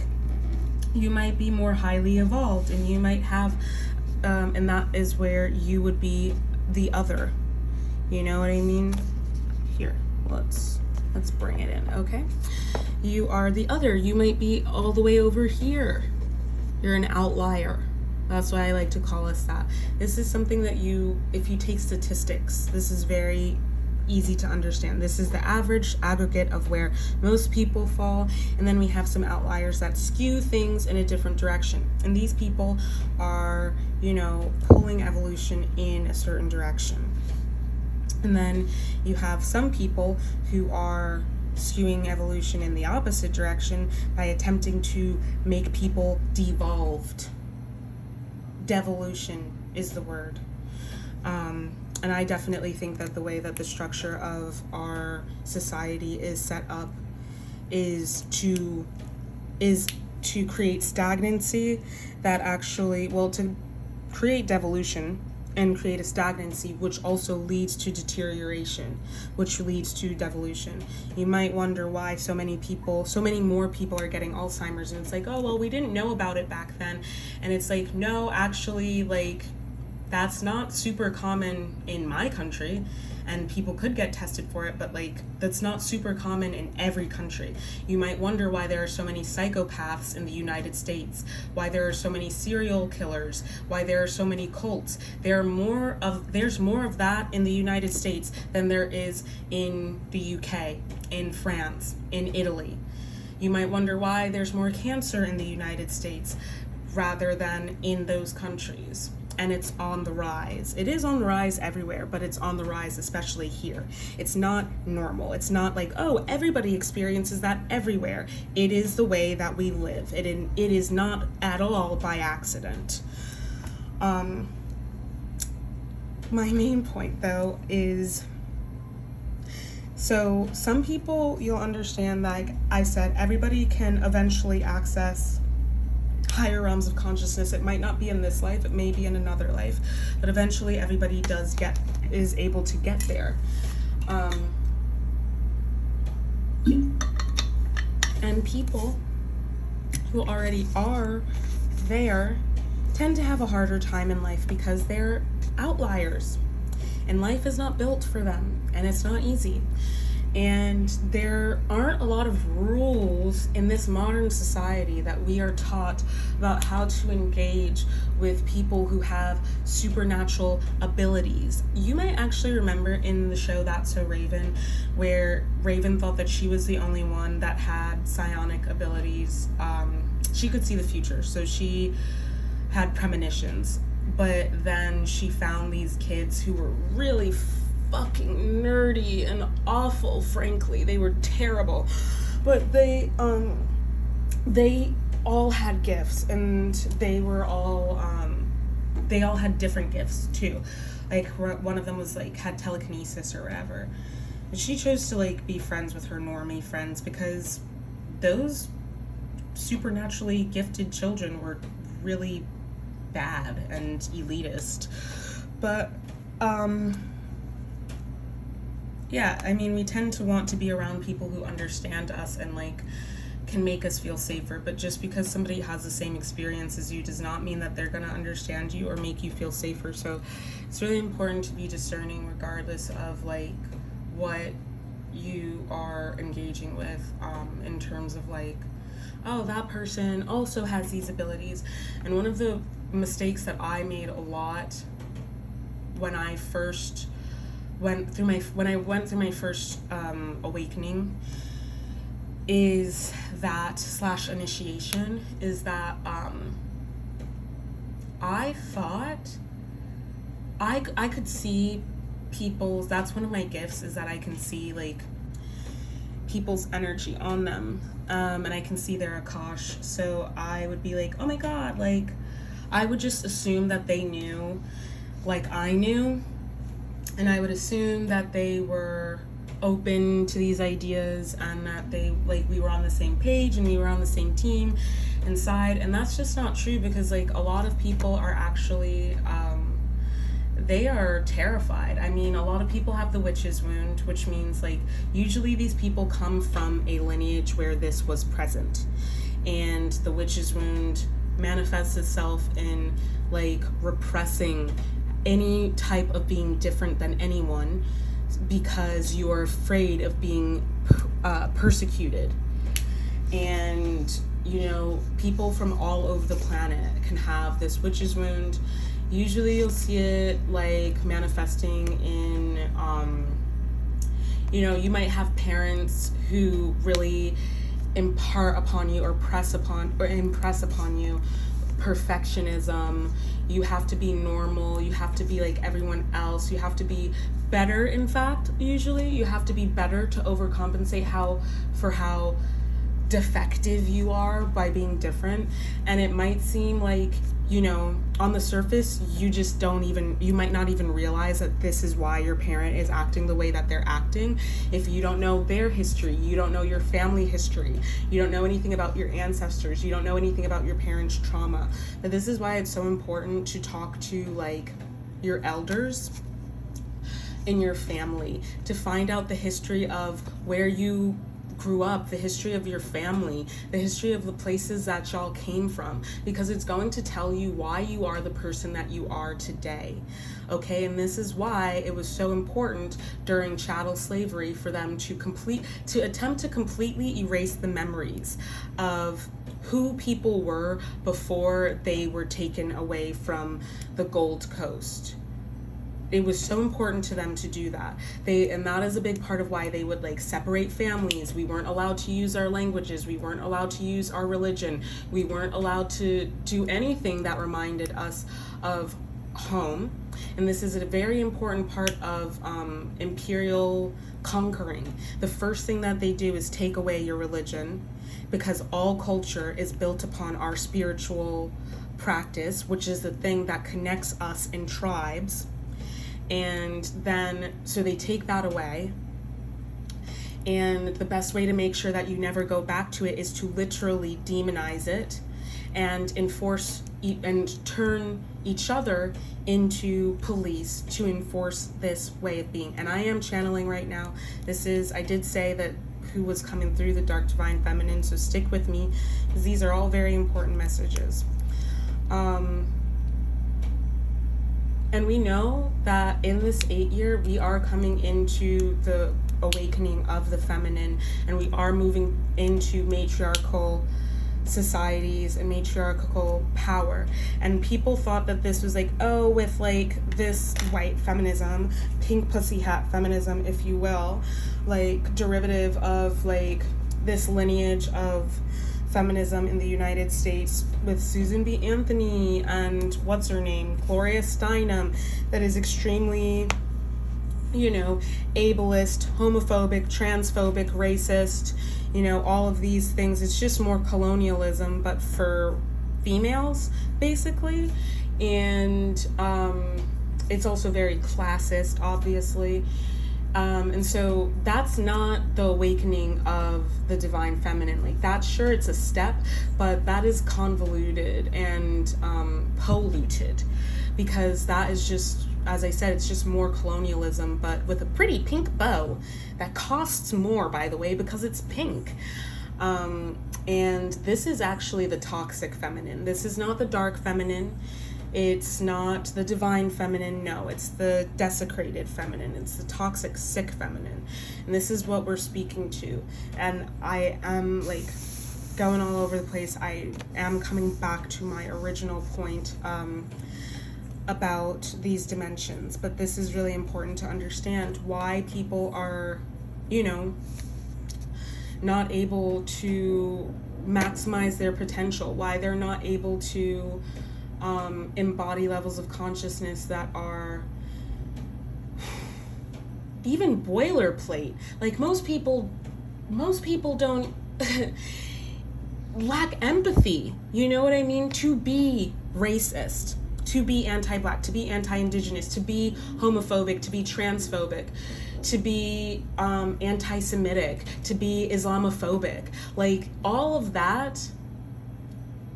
you might be more highly evolved, and you might have, and that is where you would be the other. You know what I mean? Here, let's bring it in, okay? You are the other. You might be all the way over here. You're an outlier. That's why I like to call us that. This is something that if you take statistics, this is very easy to understand. This is the average aggregate of where most people fall, and then we have some outliers that skew things in a different direction. And these people are, you know, pulling evolution in a certain direction. And then you have some people who are skewing evolution in the opposite direction by attempting to make people devolved. Devolution is the word. And I definitely think that the way that the structure of our society is set up is to create stagnancy that actually, well, to create devolution and create a stagnancy, which also leads to deterioration, which leads to devolution. You might wonder why so many more people are getting Alzheimer's, and it's like, oh, well, we didn't know about it back then. And it's like, no, actually, like, that's not super common in my country, and people could get tested for it, but like, that's not super common in every country. You might wonder why there are so many psychopaths in the United States, why there are so many serial killers, why there are so many cults. There's more of that in the United States than there is in the UK, in France, in Italy. You might wonder why there's more cancer in the United States rather than in those countries. And it's on the rise. It is on the rise everywhere, but it's on the rise, especially here. It's not normal. It's not like, oh, everybody experiences that everywhere. It is the way that we live. It is not at all by accident. My main point, though, is So some people, you'll understand, like I said, everybody can eventually access higher realms of consciousness. It might not be in this life, it may be in another life, but eventually everybody is able to get there. And people who already are there tend to have a harder time in life because they're outliers, and life is not built for them, and it's not easy. And there aren't a lot of rules in this modern society that we are taught about how to engage with people who have supernatural abilities. You might actually remember in the show That's So Raven, where Raven thought that she was the only one that had psionic abilities. She could see the future, so she had premonitions. But then she found these kids who were really fucking nerdy and awful, frankly. They were terrible. But they all had gifts, and they all had different gifts too. Like one of them was like had telekinesis or whatever. And she chose to like be friends with her normie friends because those supernaturally gifted children were really bad and elitist. But yeah, I mean, we tend to want to be around people who understand us and like can make us feel safer. But just because somebody has the same experience as you does not mean that they're going to understand you or make you feel safer. So it's really important to be discerning regardless of like what you are engaging with, in terms of like, oh, that person also has these abilities. And one of the mistakes that I made a lot when I went through my first awakening is that / initiation is that I thought I could see people's, that's one of my gifts, is that I can see like people's energy on them, and I can see their 𝗁𝗁𝗃. So I would be like, oh my god, like I would just assume that they knew like I knew, and I would assume that they were open to these ideas and that they like we were on the same page and we were on the same team inside. And that's just not true, because like a lot of people are actually they are terrified. I mean, a lot of people have the witch's wound, which means like usually these people come from a lineage where this was present, and the witch's wound manifests itself in like repressing any type of being different than anyone because you are afraid of being persecuted. And you know, people from all over the planet can have this witch's wound. Usually you'll see it like manifesting in you know, you might have parents who really impart upon you or impress upon you perfectionism. You have to be normal, you have to be like everyone else, you have to be better. In fact, usually you have to be better to overcompensate for how defective you are by being different. And it might seem like, you know, on the surface you might not even realize that this is why your parent is acting the way that they're acting. If you don't know their history, you don't know your family history, you don't know anything about your ancestors, you don't know anything about your parents' trauma. But this is why it's so important to talk to like your elders in your family, to find out the history of where you grew up, the history of your family, the history of the places that y'all came from, because it's going to tell you why you are the person that you are today. Okay, and this is why it was so important during chattel slavery for them to attempt to completely erase the memories of who people were before they were taken away from the Gold Coast. It was so important to them to do that. And that is a big part of why they would like separate families. We weren't allowed to use our languages. We weren't allowed to use our religion. We weren't allowed to do anything that reminded us of home. And this is a very important part of imperial conquering. The first thing that they do is take away your religion, because all culture is built upon our spiritual practice, which is the thing that connects us in tribes. And then, so they take that away, And the best way to make sure that you never go back to it is to literally demonize it and enforce and turn each other into police to enforce this way of being. And I am channeling right now. I did say that who was coming through the dark divine feminine, so stick with me because these are all very important messages. And we know that in this 8 year, we are coming into the awakening of the feminine, and we are moving into matriarchal societies and matriarchal power. And people thought that this was like, oh, with like this white feminism, pink pussy hat feminism, if you will, like derivative of like this lineage of feminism in the United States with Susan B. Anthony and what's her name, Gloria Steinem, that is extremely, you know, ableist, homophobic, transphobic, racist, you know, all of these things. It's just more colonialism, but for females, basically. And it's also very classist, obviously. And so that's not the awakening of the divine feminine. Like, that's, sure, it's a step, but that is convoluted and polluted, because that is just, as I said, it's just more colonialism, but with a pretty pink bow that costs more, by the way, because it's pink. And this is actually the toxic feminine. This is not the dark feminine. It's not the divine feminine. No, it's the desecrated feminine. It's the toxic, sick feminine. And this is what we're speaking to. And I am like going all over the place. I am coming back to my original point about these dimensions. But this is really important to understand why people are, you know, not able to maximize their potential, why they're not able to embody levels of consciousness that are even boilerplate. Like, most people don't lack empathy, you know what I mean, to be racist, to be anti-black, to be anti-indigenous, to be homophobic, to be transphobic, to be anti-Semitic, to be Islamophobic. Like, all of that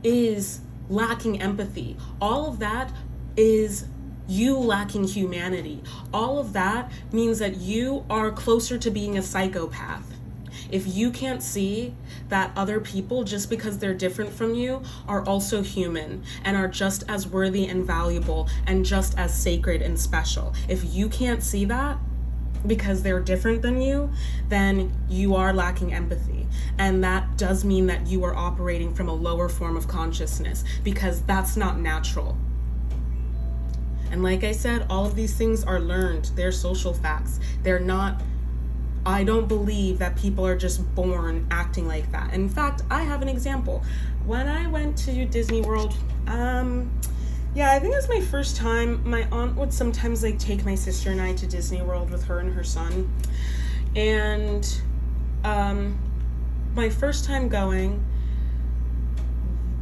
is lacking empathy. All of that is you lacking humanity. All of that means that you are closer to being a psychopath. If you can't see that other people, just because they're different from you, are also human and are just as worthy and valuable and just as sacred and special. If you can't see that because they're different than you, then you are lacking empathy. And that does mean that you are operating from a lower form of consciousness, because that's not natural. And like I said, all of these things are learned. They're social facts. They're not, I don't believe that people are just born acting like that. In fact, I have an example. When I went to Disney World, yeah, I think it was my first time. My aunt would sometimes like take my sister and I to Disney World with her and her son. And my first time going,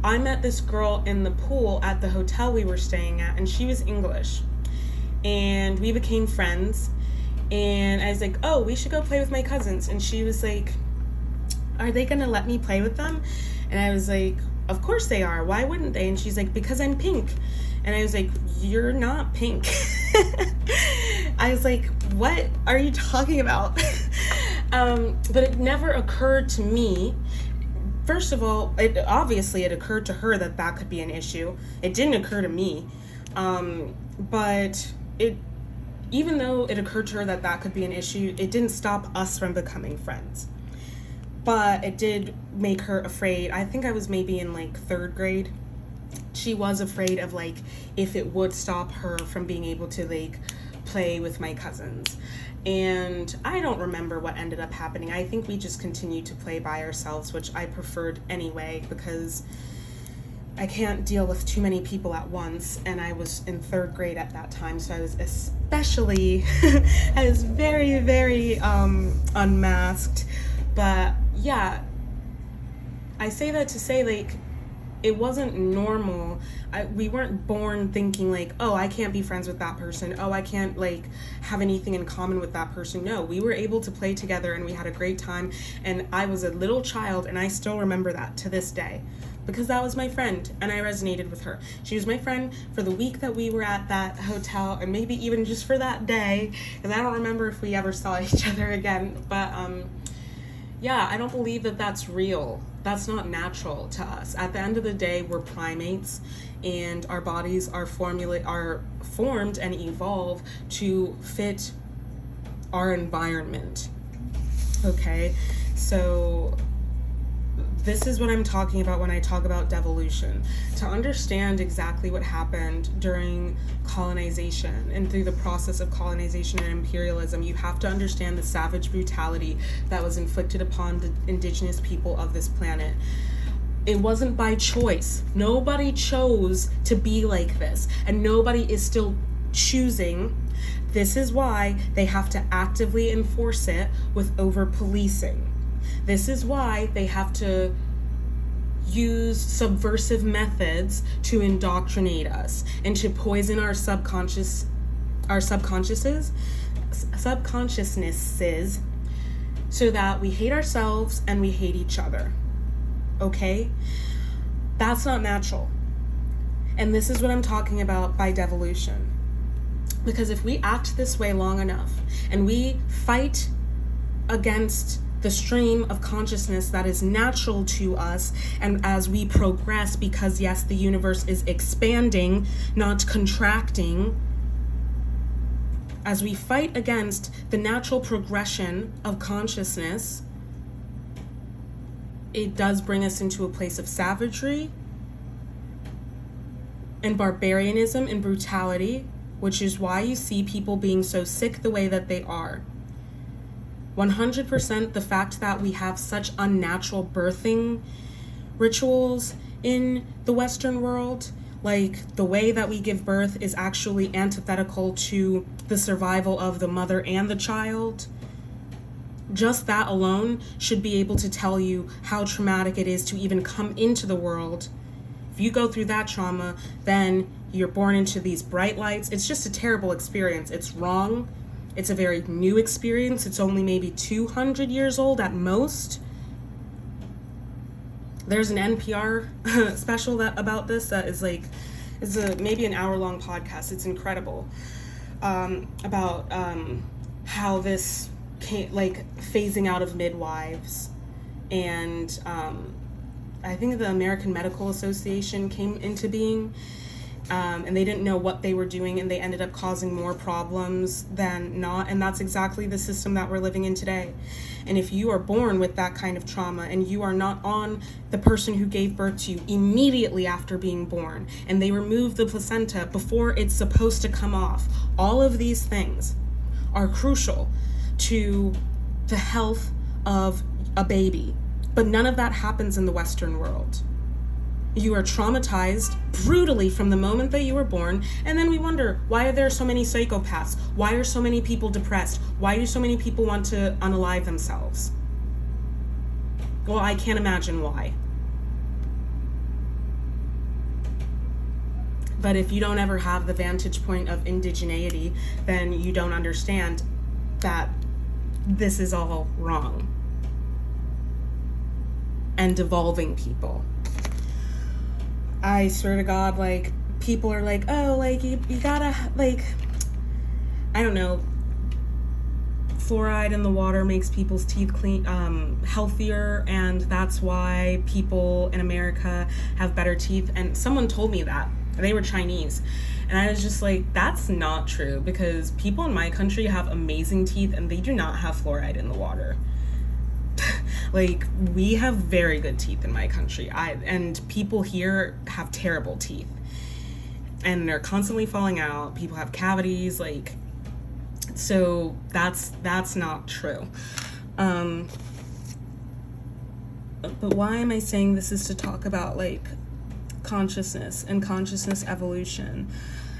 I met this girl in the pool at the hotel we were staying at, and she was English. And we became friends. And I was like, oh, we should go play with my cousins. And she was like, are they gonna let me play with them? And I was like, of course they are. Why wouldn't they? And she's like, because I'm pink. And I was like, you're not pink. I was like, what are you talking about? But it never occurred to me. First of all, it occurred to her that that could be an issue. It didn't occur to me. But even though it occurred to her that that could be an issue, it didn't stop us from becoming friends. But it did make her afraid. I think I was maybe in like 3rd grade. She was afraid of like if it would stop her from being able to like play with my cousins. And I don't remember what ended up happening. I think we just continued to play by ourselves, which I preferred anyway, because I can't deal with too many people at once. And I was in 3rd grade at that time, so I was especially, I was very, very unmasked. But yeah, I say that to say, like, it wasn't normal we weren't born thinking like, oh, I can't be friends with that person. Oh, I can't like have anything in common with that person. No, we were able to play together and we had a great time. And I was a little child and I still remember that to this day because that was my friend and I resonated with her. She was my friend for the week that we were at that hotel and maybe even just for that day. And I don't remember if we ever saw each other again. But yeah, I don't believe that that's real. That's not natural to us. At the end of the day, we're primates and our bodies are formed and evolve to fit our environment. Okay, so this is what I'm talking about when I talk about devolution. To understand exactly what happened during colonization and through the process of colonization and imperialism, you have to understand the savage brutality that was inflicted upon the indigenous people of this planet. It wasn't by choice. Nobody chose to be like this, and nobody is still choosing. This is why they have to actively enforce it with over-policing. This is why they have to use subversive methods to indoctrinate us and to poison our subconsciouses, so that we hate ourselves and we hate each other. Okay? That's not natural. And this is what I'm talking about by devolution. Because if we act this way long enough and we fight against the stream of consciousness that is natural to us, and as we progress, because yes, the universe is expanding, not contracting, as we fight against the natural progression of consciousness, it does bring us into a place of savagery and barbarianism and brutality, which is why you see people being so sick the way that they are. 100% the fact that we have such unnatural birthing rituals in the Western world, like the way that we give birth is actually antithetical to the survival of the mother and the child. Just that alone should be able to tell you how traumatic it is to even come into the world. If you go through that trauma, then you're born into these bright lights. It's just a terrible experience. It's wrong. It's a very new experience. It's only maybe 200 years old at most. There's an NPR special about this that is like, maybe an hour-long podcast. It's incredible, about how this came, like phasing out of midwives, and I think the American Medical Association came into being, and they didn't know what they were doing, and they ended up causing more problems than not. And that's exactly the system that we're living in today. And if you are born with that kind of trauma and you are not on the person who gave birth to you immediately after being born, and they remove the placenta before it's supposed to come off, all of these things are crucial to the health of a baby. But none of that happens in the Western world. You are traumatized brutally from the moment that you were born, and then we wonder, why are there so many psychopaths? Why are so many people depressed? Why do so many people want to unalive themselves? Well, I can't imagine why. But if you don't ever have the vantage point of indigeneity, then you don't understand that this is all wrong. And devolving people. I swear to God, like, people are like, oh, like, you gotta, like, I don't know, fluoride in the water makes people's teeth clean, healthier, and that's why people in America have better teeth. And someone told me that. They were Chinese. And I was just like, that's not true, because people in my country have amazing teeth, and they do not have fluoride in the water. Like, we have very good teeth in my country. And people here have terrible teeth. And they're constantly falling out. People have cavities, like, so that's not true. But why am I saying this is to talk about, like, consciousness and consciousness evolution?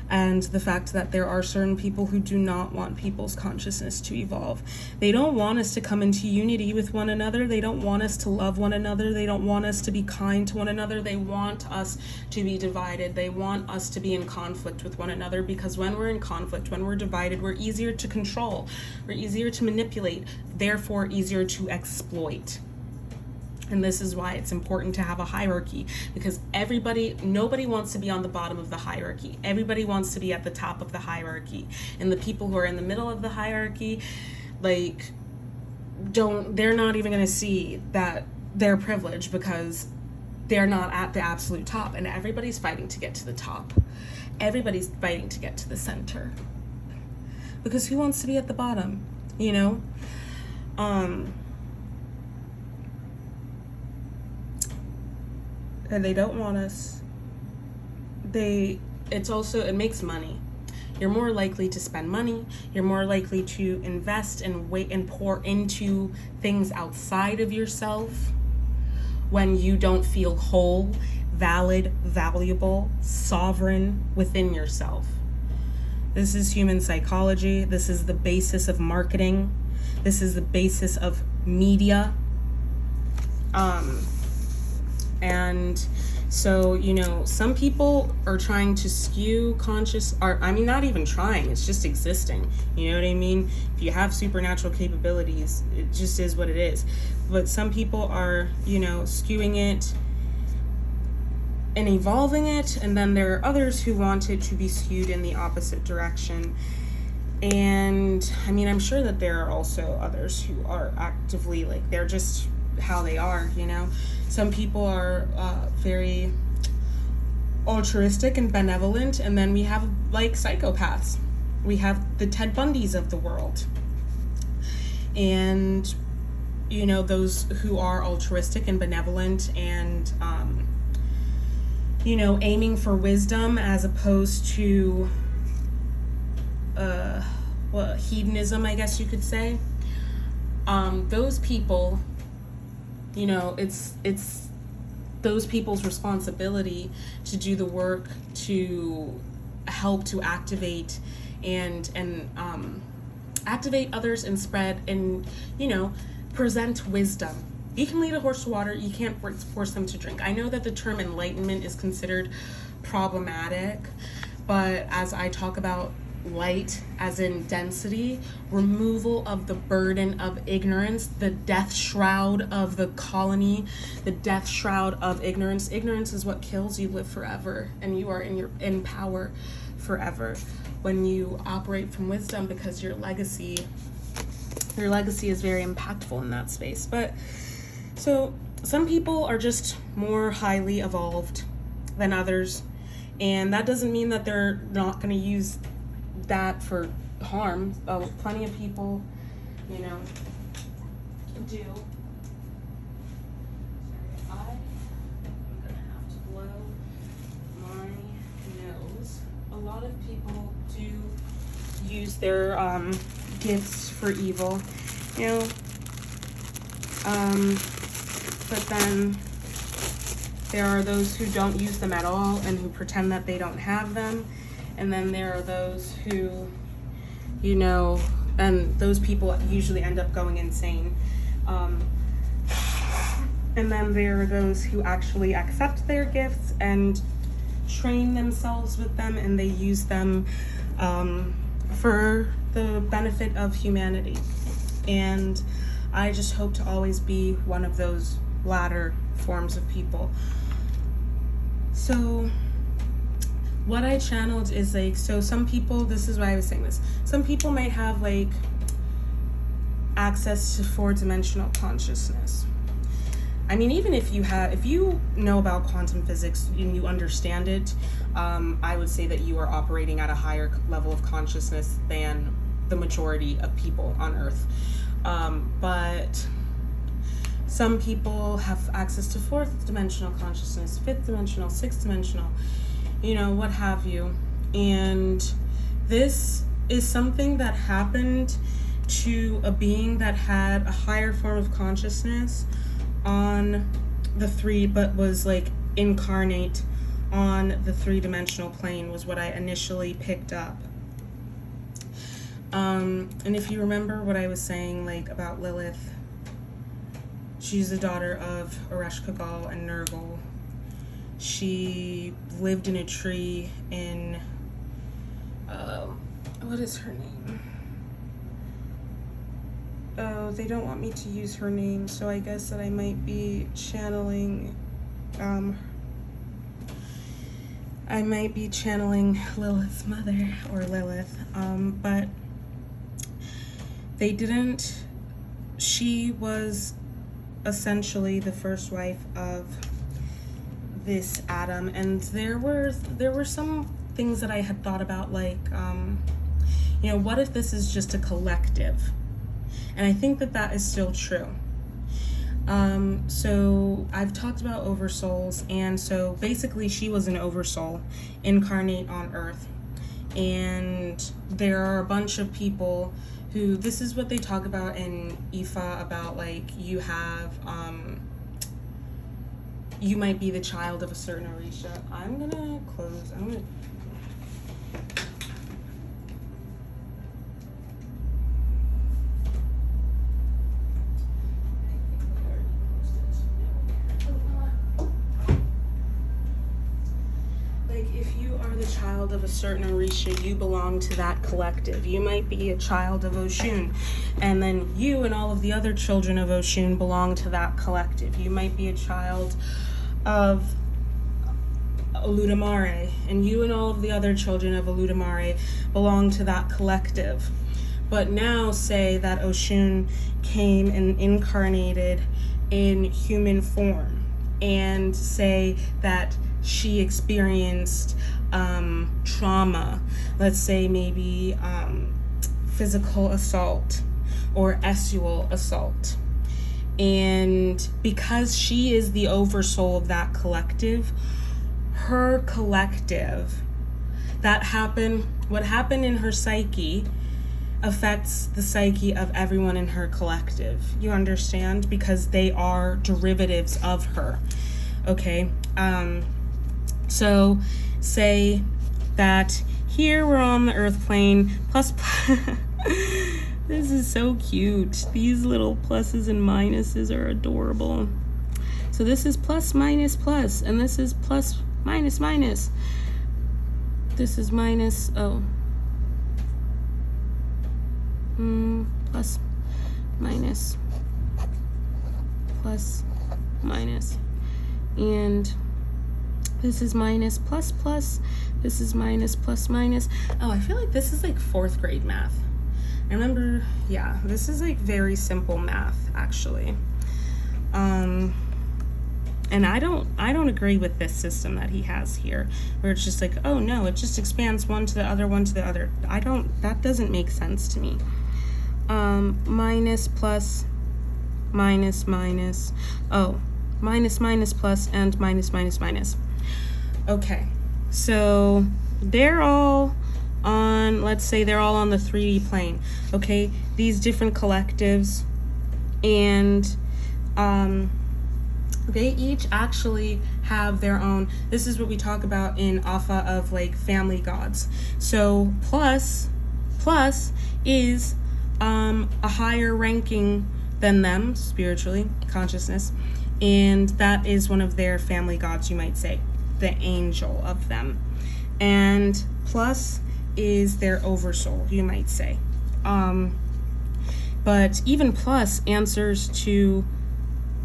and the fact that there are certain people who do not want people's consciousness to evolve. They don't want us to come into unity with one another. They don't want us to love one another. They don't want us to be kind to one another. They want us to be divided. They want us to be in conflict with one another, because when we're in conflict, when we're divided, we're easier to control, we're easier to manipulate, therefore easier to exploit. And this is why it's important to have a hierarchy, because nobody wants to be on the bottom of the hierarchy. Everybody wants to be at the top of the hierarchy. And the people who are in the middle of the hierarchy, like, they're not even going to see that they're privileged, because they're not at the absolute top. And everybody's fighting to get to the top. Everybody's fighting to get to the center. Because who wants to be at the bottom, you know? And they don't want us. It makes money. You're more likely to spend money. You're more likely to invest and wait and pour into things outside of yourself when you don't feel whole, valid, valuable, sovereign within yourself. This is human psychology. This is the basis of marketing. This is the basis of media. And so, you know, some people are trying to skew not even trying, it's just existing. You know what I mean? If you have supernatural capabilities, it just is what it is. But some people are, you know, skewing it and evolving it, and then there are others who want it to be skewed in the opposite direction. And I mean, I'm sure that there are also others who are actively, like, they're just how they are, you know. Some people are very altruistic and benevolent, and then we have, like, psychopaths. We have the Ted Bundys of the world. And, you know, those who are altruistic and benevolent and, you know, aiming for wisdom as opposed to hedonism, I guess you could say. Those people, you know, it's those people's responsibility to do the work to help to activate and activate others and spread and, you know, present wisdom. You can lead a horse to water, you can't force them to drink. I know that the term enlightenment is considered problematic, but as I talk about light as in density, removal of the burden of ignorance, the death shroud of the colony, the death shroud of ignorance. Ignorance is what kills. You live forever, and you are in power forever when you operate from wisdom, because your legacy is very impactful in that space. But so some people are just more highly evolved than others, and that doesn't mean that they're not going to use that for harm. Plenty of people, you know, do. Sorry, I'm gonna have to blow my nose. A lot of people do use their gifts for evil, you know, but then there are those who don't use them at all and who pretend that they don't have them. And then there are those who, you know, and those people usually end up going insane. And then there are those who actually accept their gifts and train themselves with them, and they use them for the benefit of humanity. And I just hope to always be one of those latter forms of people. So what I channeled is, like, so some people, this is why I was saying this, some people might have, like, access to 4-dimensional consciousness. I mean, even if you know about quantum physics and you understand it, I would say that you are operating at a higher level of consciousness than the majority of people on Earth. But some people have access to 4th-dimensional consciousness, 5th-dimensional, 6th-dimensional, you know, what have you. And this is something that happened to a being that had a higher form of consciousness on the 3, but was, like, incarnate on the three-dimensional plane was what I initially picked up. And if you remember what I was saying, like, about Lilith, she's the daughter of 𝗪𝗪𝘁𝗿𝗶 and 𝗃. She lived in a tree in, what is her name? Oh, they don't want me to use her name, so I guess that I might be channeling, Lilith's mother, or Lilith, but they didn't. She was essentially the first wife of this Adam, and there were some things that I had thought about, like, you know, what if this is just a collective? And I think that that is still true. So I've talked about oversouls, and so basically she was an oversoul incarnate on Earth. And there are a bunch of people who, this is what they talk about in 𝗪𝗱, about, like, you have, you might be the child of a certain 𝗪ṛि𝘁. I'm gonna close, of a certain 𝗪ṛિ𝘁, you belong to that collective. You might be a child of Oshun, and then you and all of the other children of Oshun belong to that collective. You might be a child of 𝗪ᵉ, and you and all of the other children of 𝗪ᵉ belong to that collective. But now say that Oshun came and incarnated in human form, and say that she experienced trauma, let's say maybe physical assault or sexual assault. And because she is the oversoul of that collective, her collective, what happened in her psyche affects the psyche of everyone in her collective. You understand? Because they are derivatives of her. Okay? So say that here we're on the earth plane, plus this is so cute. These little pluses and minuses are adorable. So this is plus, minus, plus, and this is plus, minus, minus. This is minus, plus, minus, plus, minus, and this is minus, plus, plus, this is minus, plus, minus. Oh, I feel like this is like 4th grade math. I remember, yeah, this is like very simple math, actually. And I don't agree with this system that he has here, where it's just like, oh no, it just expands one to the other, one to the other. That doesn't make sense to me. Minus, plus, minus, minus. Oh, minus, minus, plus, and minus, minus, minus. Okay, so they're all on, let's say they're all on the 3D plane, okay? These different collectives, and they each actually have their own, this is what we talk about in 𝗪𝗱 of, like, family gods. So plus is a higher ranking than them, spiritually, consciousness, and that is one of their family gods, you might say, the angel of them. And plus is their oversoul, you might say. But even plus answers to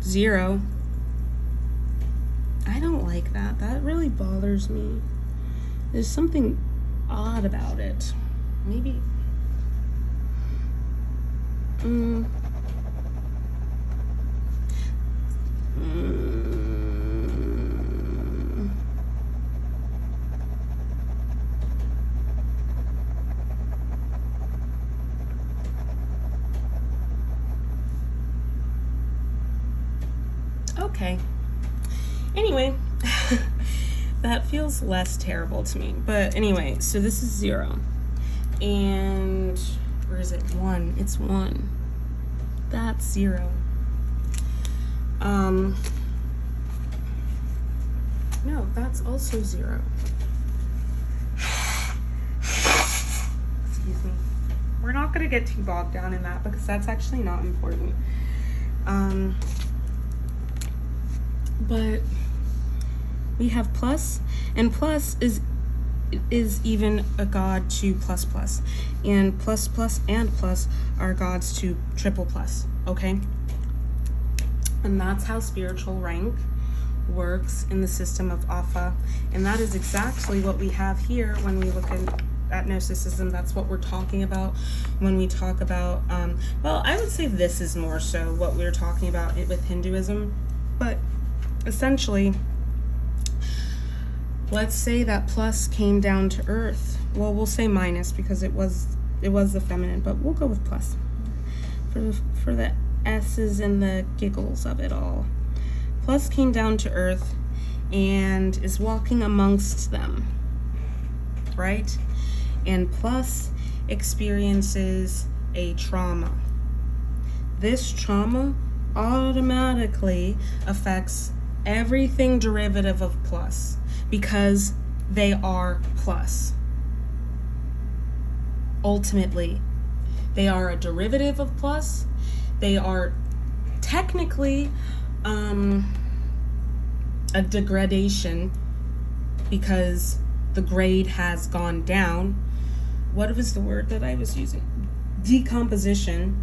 0. I don't like that. That really bothers me. There's something odd about it. Maybe. Okay. Anyway, that feels less terrible to me. But anyway, so this is 0. And where is it? 1. It's 1. That's 0. No, that's also 0. Excuse me. We're not going to get too bogged down in that because that's actually not important. But we have plus, and plus is even a god to plus plus, and plus plus and plus are gods to triple plus, okay? And that's how spiritual rank works in the system of 𝗧, and that is exactly what we have here when we look at Gnosticism. That's what we're talking about when we talk about, well, I would say this is more so what we're talking about with Hinduism, but essentially, let's say that plus came down to earth. Well, we'll say minus because it was the feminine, but we'll go with plus for the S's and the giggles of it all. Plus came down to earth and is walking amongst them, right? And plus experiences a trauma. This trauma automatically affects everything derivative of plus because they are plus. Ultimately, they are a derivative of plus. They are technically a degradation because the grade has gone down. What was the word that I was using? Decomposition.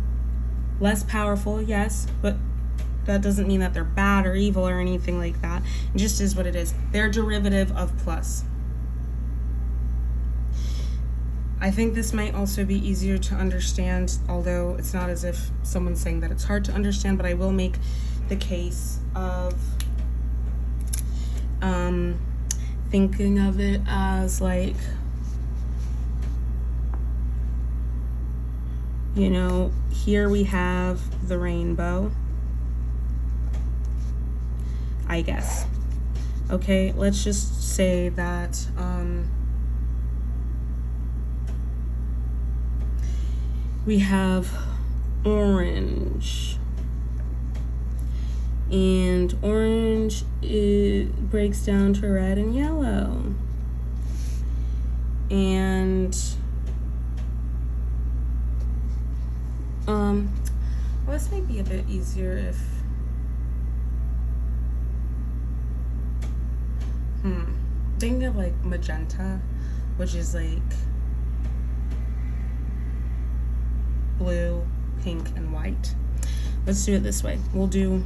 Less powerful, yes, but that doesn't mean that they're bad or evil or anything like that. It just is what it is. They're derivative of plus. I think this might also be easier to understand, although it's not as if someone's saying that it's hard to understand, but I will make the case of thinking of it as like, you know, here we have the rainbow, I guess. Okay, let's just say that we have orange, and orange breaks down to red and yellow, and well, this might be a bit easier if think of like magenta, which is like blue, pink, and white. Let's do it this way. We'll do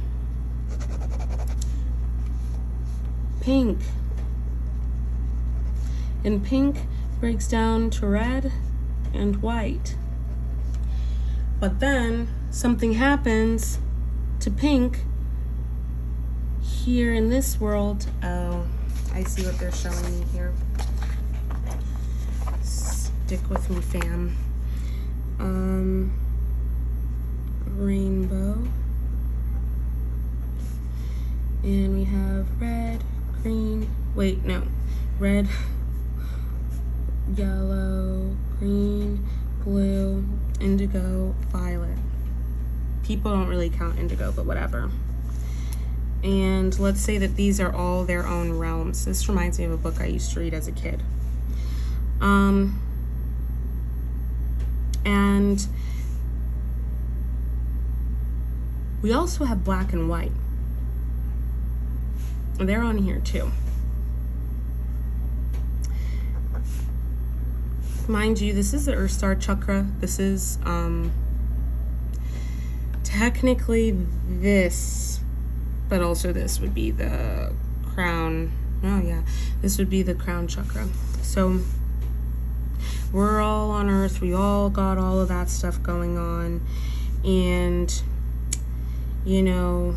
pink, and pink breaks down to red and white. But then something happens to pink here in this world. Oh, I see what they're showing me here. Stick with me, fam. Rainbow, and we have red, green, wait, no, red, yellow, green, blue, indigo, violet. People don't really count indigo, but whatever. And let's say that these are all their own realms. This reminds me of a book I used to read as a kid. And we also have black and white. They're on here too. Mind you, this is the Earth Star chakra. This is technically this, but also this would be the crown. Oh yeah, this would be the crown chakra. So we're all on Earth. We all got all of that stuff going on. And, you know,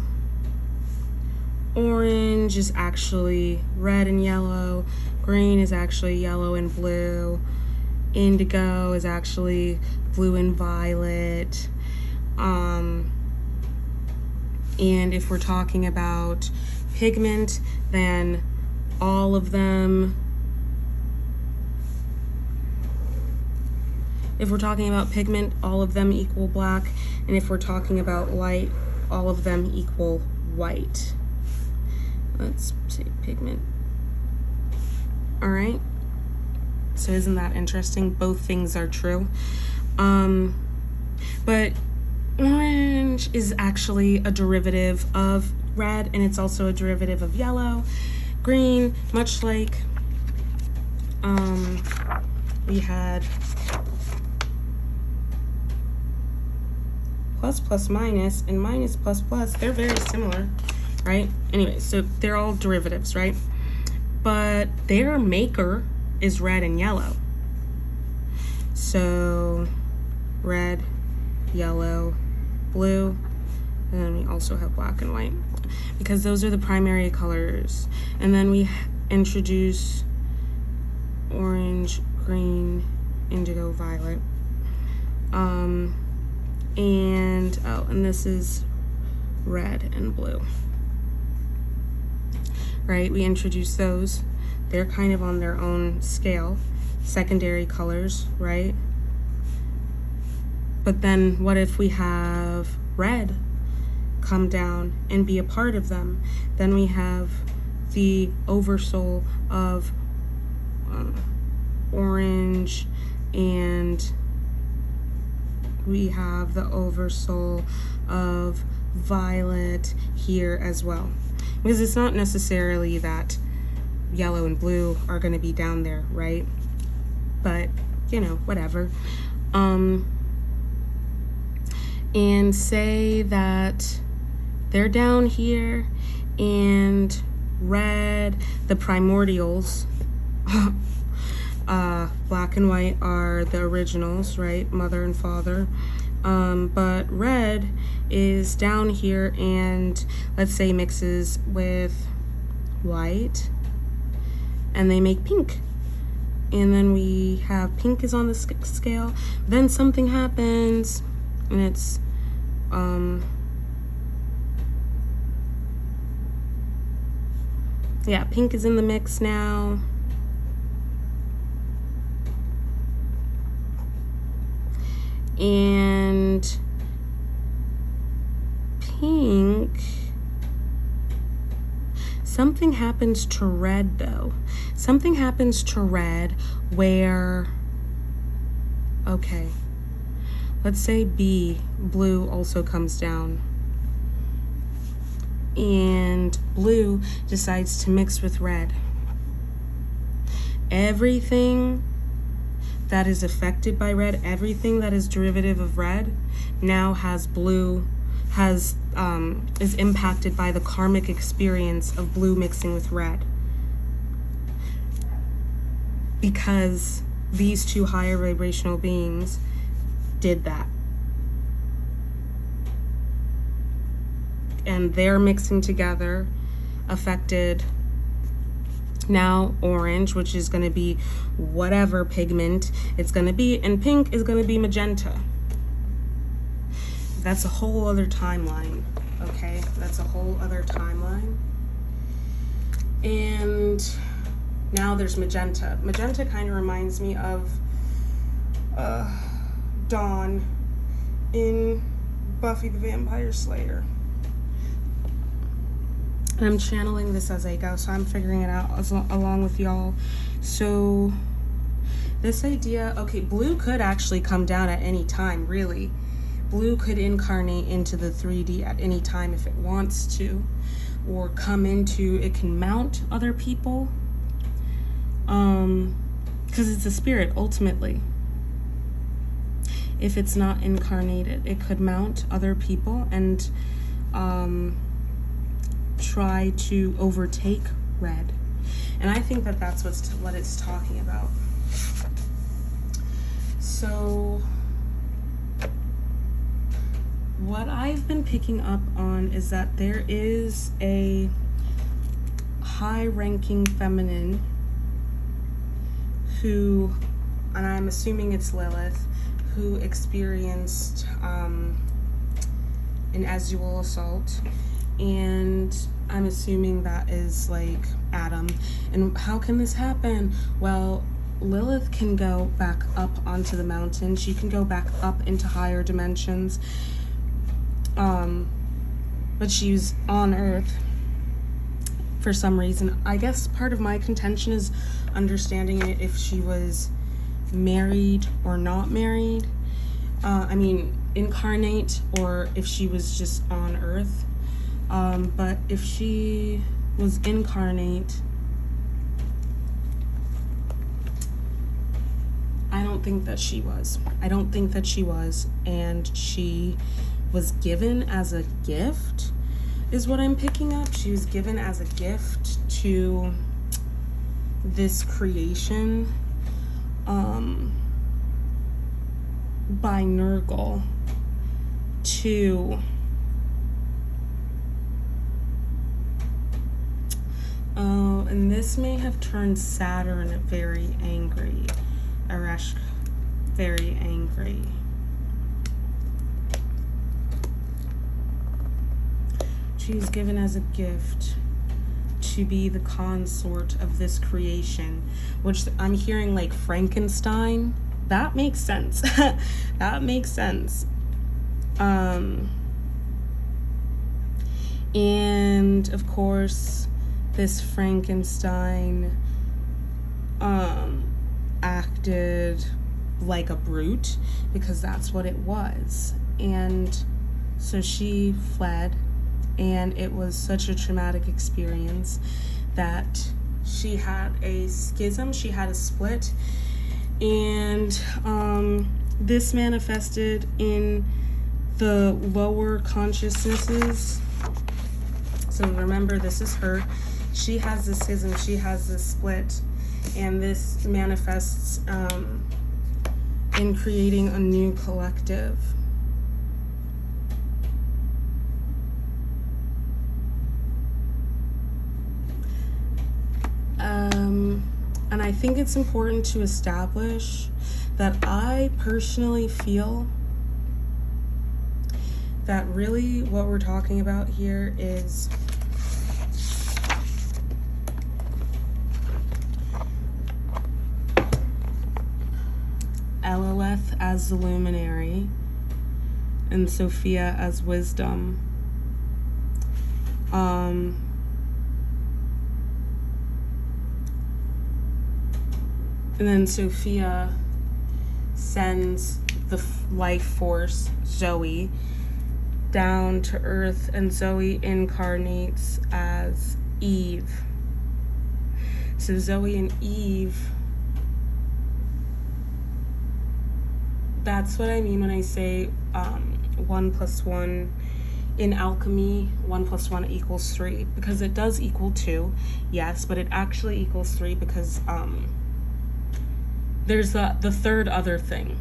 orange is actually red and yellow. Green is actually yellow and blue. Indigo is actually blue and violet. And if we're talking about pigment, then all of them, if we're talking about pigment, all of them equal black. And if we're talking about light, all of them equal white. Let's say pigment All right. So isn't that interesting? Both things are true. But orange is actually a derivative of red, and it's also a derivative of yellow, green, much like we had plus plus minus and minus plus plus. They're very similar, right? Anyway, so they're all derivatives, right? But their maker is red and yellow. So red, yellow, blue, and then we also have black and white, because those are the primary colors. And then we introduce orange, green, indigo, violet. And this is red and blue, right? We introduce those. They're kind of on their own scale, secondary colors, right? But then what if we have red come down and be a part of them? Then we have the oversoul of orange, and we have the oversoul of violet here as well. Because it's not necessarily that yellow and blue are going to be down there, right? But, you know, whatever. And say that they're down here, and red, the primordials, black and white are the originals, right? Mother and father. But red is down here and let's say mixes with white, and they make pink. And then we have pink is on the scale. Then something happens, and it's yeah, pink is in the mix now. And pink, something happens to red though. Something happens to red where, okay, let's say blue also comes down. And blue decides to mix with red. Everything that is affected by red, everything that is derivative of red, now has blue, is impacted by the karmic experience of blue mixing with red. Because these two higher vibrational beings did that. And their mixing together affected now orange, which is going to be whatever pigment it's going to be, and pink is going to be magenta. That's a whole other timeline, okay? That's a whole other timeline. And now there's magenta. Magenta kind of reminds me of Dawn in Buffy the Vampire Slayer. And I'm channeling this as I go, so I'm figuring it out along with y'all. So this idea, okay, blue could actually come down at any time, really. Blue could incarnate into the 3D at any time if it wants to, or come into, it can mount other people, because it's a spirit ultimately. If it's not incarnated, it could mount other people and try to overtake red. And I think that that's what it's talking about. So what I've been picking up on is that there is a high-ranking feminine who, and I'm assuming it's Lilith, who experienced an sexual assault. And I'm assuming that is like Adam. And how can this happen? Well, Lilith can go back up onto the mountain. She can go back up into higher dimensions. But she's on Earth for some reason. I guess part of my contention is understanding it if she was married or not married. I mean, incarnate, or if she was just on Earth. But if she was incarnate, I don't think that she was. I don't think that she was. And she was given as a gift, is what I'm picking up. She was given as a gift to this creation by 𝗪𝗁 to and this may have turned Saturn very angry. 𝗪ᵃ very angry. She was given as a gift to be the consort of this creation, which I'm hearing like Frankenstein. That makes sense. That makes sense. And of course, this Frankenstein acted like a brute, because that's what it was. And so she fled, and it was such a traumatic experience that she had a schism, she had a split, and this manifested in the lower consciousnesses. So remember, this is her. She has this schism, she has this split, and this manifests in creating a new collective. And I think it's important to establish that I personally feel that really what we're talking about here is Lilith as the luminary and Sophia as wisdom. And then Sophia sends the life force, Zoe, down to Earth, and Zoe incarnates as Eve. So Zoe and Eve, that's what I mean when I say 1 + 1 in alchemy. 1 + 1 = 3, because it does equal 2, yes, but it actually equals 3 because there's the third other thing.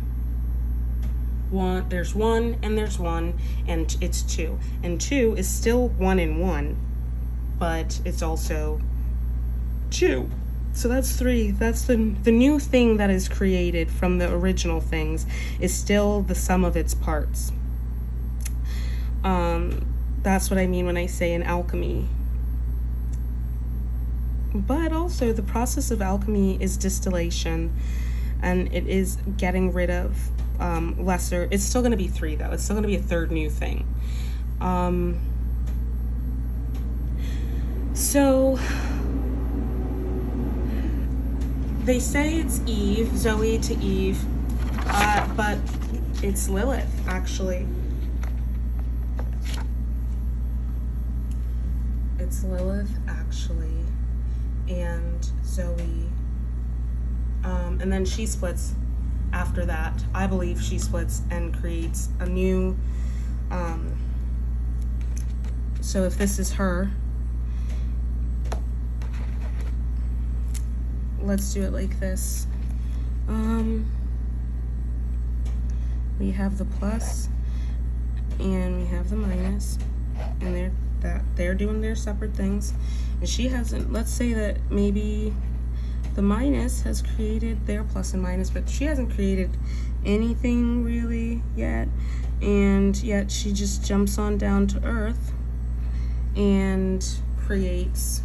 There's 1 and there's 1, and it's 2, and 2 is still 1 and 1, but it's also 2. So that's 3. That's the new thing that is created from the original things is still the sum of its parts. That's what I mean when I say in alchemy. But also the process of alchemy is distillation, and it is getting rid of lesser. It's still going to be 3 though. It's still going to be a third new thing. So they say it's Eve, Zoe to Eve, but it's Lilith actually. It's Lilith actually, and Zoe. And then she splits after that. I believe she splits and creates a new, so if this is her, let's do it like this. We have the plus and we have the minus, and they're doing their separate things, and she hasn't. Let's say that maybe the minus has created their plus and minus, but she hasn't created anything really yet, and yet she just jumps on down to Earth and creates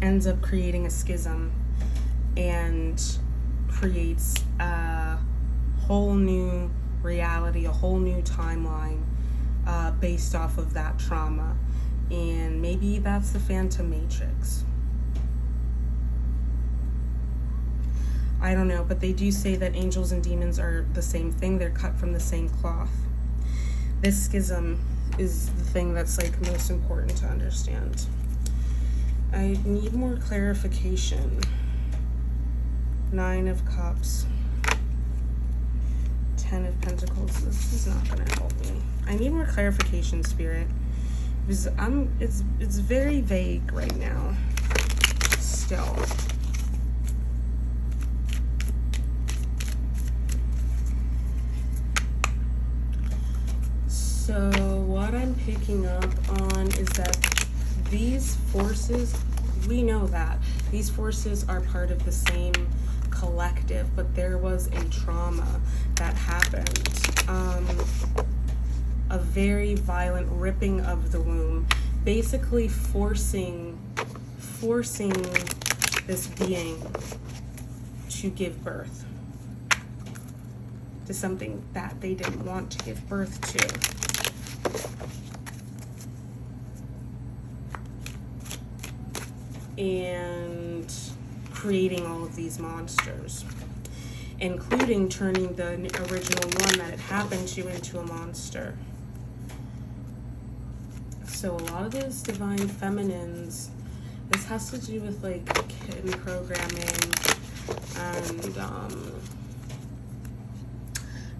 ends up creating a schism and creates a whole new reality, a whole new timeline based off of that trauma. And maybe that's the Phantom Matrix. I don't know, but they do say that angels and demons are the same thing. They're cut from the same cloth. This schism is the thing that's like most important to understand. I need more clarification. 9 of Cups. 10 of Pentacles. This is not gonna help me. I need more clarification, Spirit. Because it's very vague right now. Still. So what I'm picking up on is that these forces, we know that these forces are part of the same collective, but there was a trauma that happened, a very violent ripping of the womb, basically forcing this being to give birth to something that they didn't want to give birth to. And creating all of these monsters, including turning the original one that it happened to into a monster. So a lot of those divine feminines, this has to do with like kitten programming and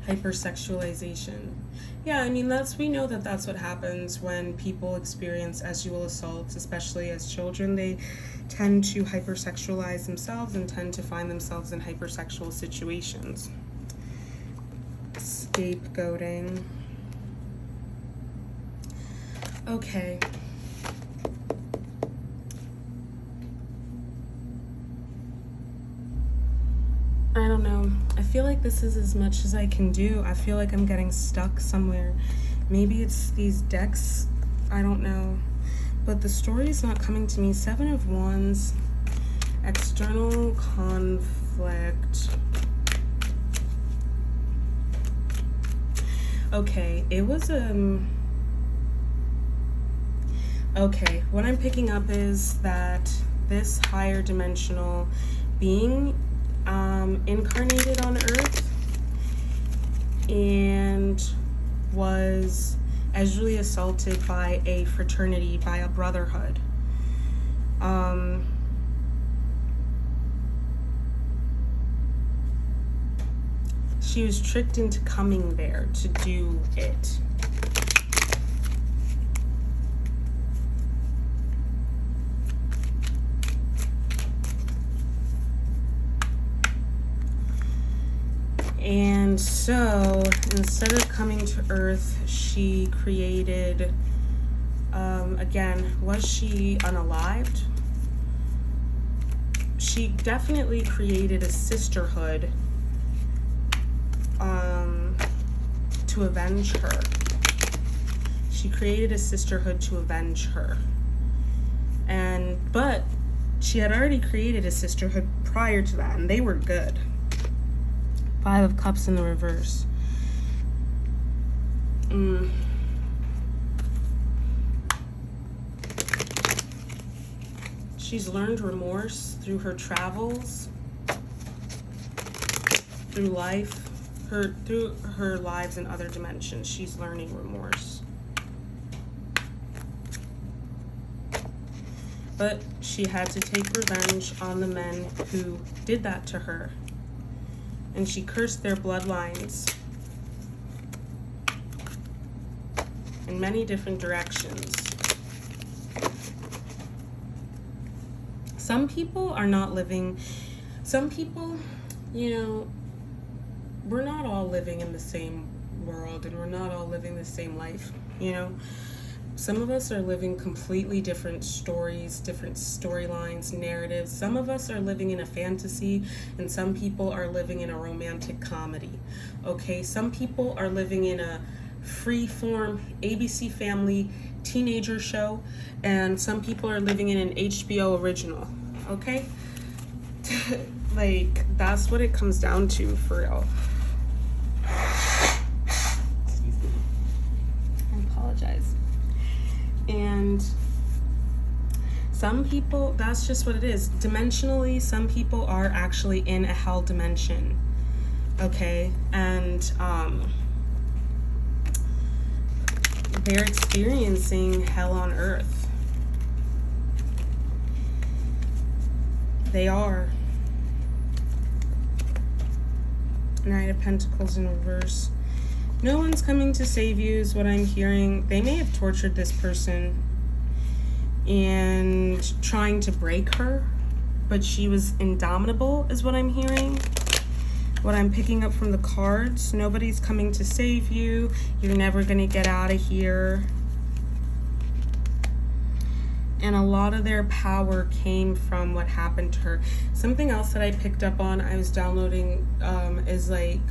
hypersexualization. Yeah, I mean, we know that that's what happens when people experience sexual assaults, especially as children. They tend to hypersexualize themselves and tend to find themselves in hypersexual situations. Scapegoating. Okay. I don't know. I feel like this is as much as I can do. I feel like I'm getting stuck somewhere. Maybe it's these decks. I don't know. But the story is not coming to me. 7 of Wands. External conflict. Okay, it was okay, what I'm picking up is that this higher dimensional being incarnated on Earth and was sexually assaulted by a fraternity, by a brotherhood. She was tricked into coming there to do it. And so instead of coming to Earth, she created, again, was she unalived? She definitely created a sisterhood to avenge her. She created a sisterhood to avenge her. But she had already created a sisterhood prior to that, and they were good. 5 of Cups in the reverse. She's learned remorse through her travels, through life, through her lives in other dimensions. She's learning remorse. But she had to take revenge on the men who did that to her. And she cursed their bloodlines in many different directions. Some people are not living, some people, you know, we're not all living in the same world and we're not all living the same life, you know. Some of us are living completely different stories, different storylines, narratives. Some of us are living in a fantasy, and some people are living in a romantic comedy. Okay, some people are living in a free-form ABC Family teenager show, and some people are living in an HBO original. Okay? Like, that's what it comes down to, for real. Excuse me. I apologize. And some people, that's just what it is. Dimensionally, some people are actually in a hell dimension. Okay, and they're experiencing hell on earth. They are. Knight of Pentacles in reverse. No one's coming to save you is what I'm hearing. They may have tortured this person and trying to break her, but she was indomitable is what I'm hearing. What I'm picking up from the cards, nobody's coming to save you. You're never gonna get out of here. And a lot of their power came from what happened to her. Something else that I picked up on, I was downloading, is like,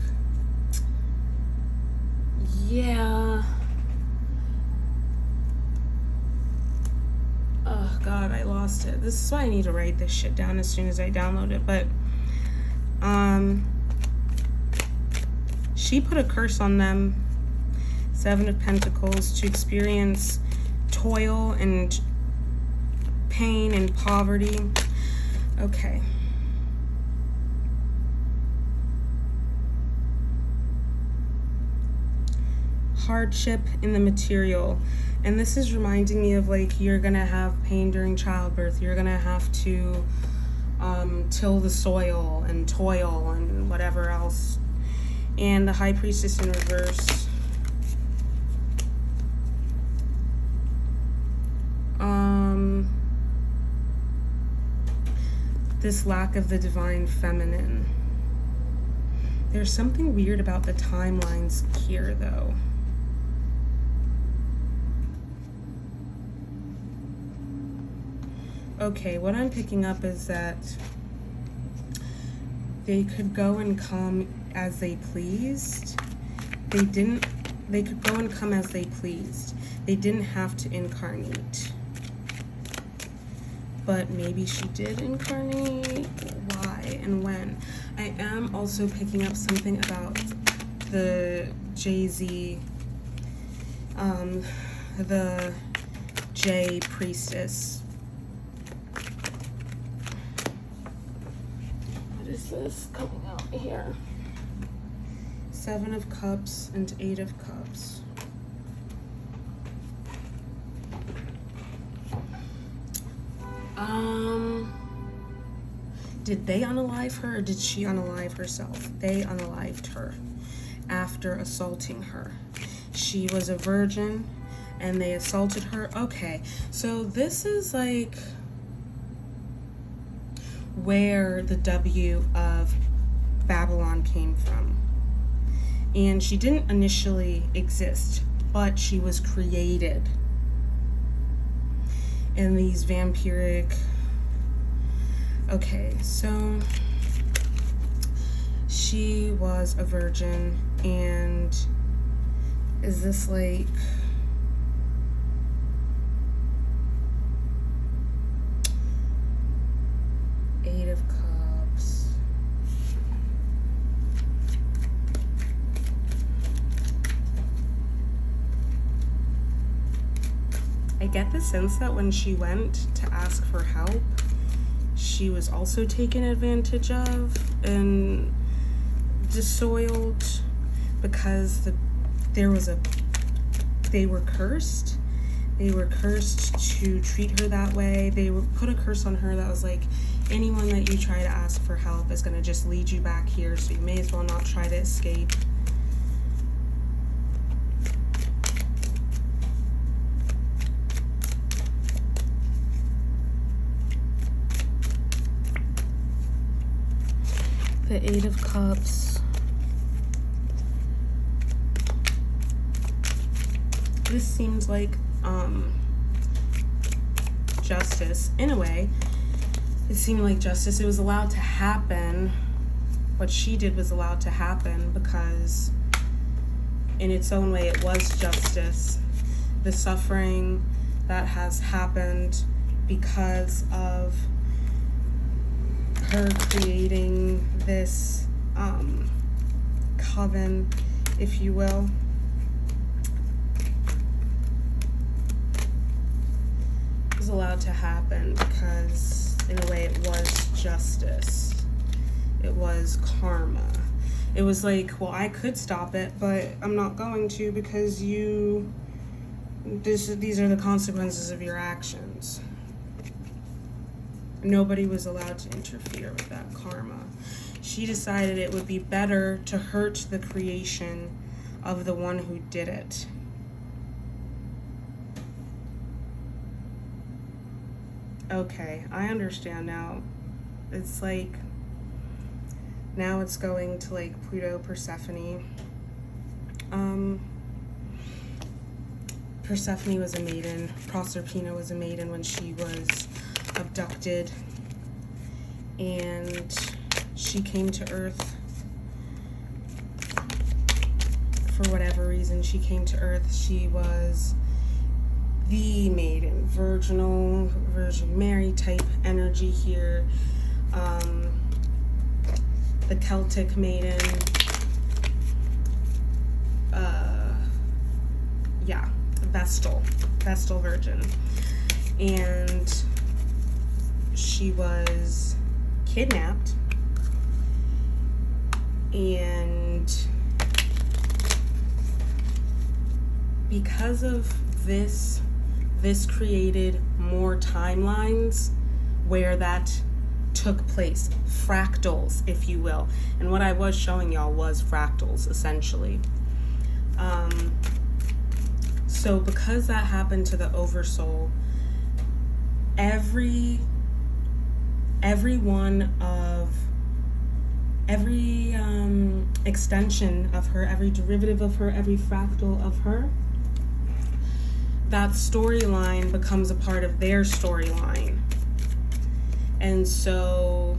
yeah. Oh God, I lost it. This is why I need to write this shit down as soon as I download it. But, she put a curse on them, 7 of Pentacles, to experience toil and pain and poverty. Okay. Hardship in the material. And this is reminding me of, like, you're gonna have pain during childbirth. You're gonna have to till the soil and toil and whatever else. And the High Priestess in reverse. This lack of the divine feminine. There's something weird about the timelines here, though. Okay, what I'm picking up is that they could go and come as they pleased. They could go and come as they pleased. They didn't have to incarnate. But maybe she did incarnate. Why and when? I am also picking up something about the Jay-Z, the J priestess. What is this coming out here? 7 of Cups and 8 of Cups. Did they unalive her or did she unalive herself? They unalived her after assaulting her. She was a virgin and they assaulted her. Okay, so this is like where the W of Babylon came from. And she didn't initially exist, but she was created. And these vampiric... Okay, so she was a virgin, and is this like... Eight of Cups. I get the sense that when she went to ask for help, she was also taken advantage of and dissoiled because they were cursed. They were cursed to treat her that way. They put a curse on her that was like, anyone that you try to ask for help is going to just lead you back here, so you may as well not try to escape. The 8 of Cups. This seems like justice in a way. It seemed like justice. It was allowed to happen. What she did was allowed to happen because in its own way it was justice. The suffering that has happened because of her creating this coven, if you will. There's allowed to happen because, in a way, it was justice. It was karma. It was like, well, I could stop it, but I'm not going to because these are the consequences of your actions. Nobody was allowed to interfere with that karma. She decided it would be better to hurt the creation of the one who did it. Okay, I understand now. It's like, now it's going to like Pluto, Persephone. Persephone was a maiden. Proserpina was a maiden when she was abducted. And she came to Earth. For whatever reason, she came to Earth. She was the maiden, virginal, Virgin Mary type energy here. The Celtic maiden. Vestal Virgin. And she was kidnapped. And because of this created more timelines where that took place, fractals, if you will. And what I was showing y'all was fractals, essentially. So because that happened to the oversoul, every extension of her, every derivative of her, every fractal of her, that storyline becomes a part of their storyline. And so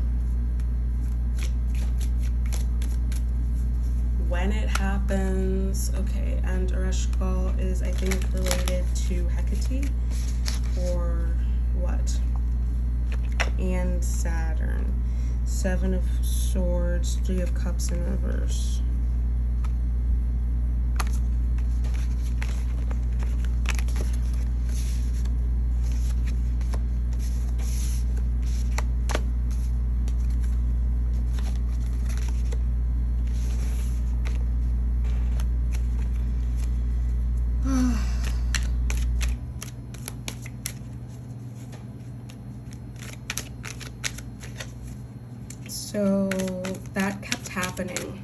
when it happens, okay, and 𝗪𝗪𝗁 is, I think, related to Hecate, or what? And Saturn. 7 of Swords, 3 of Cups in reverse. So that kept happening.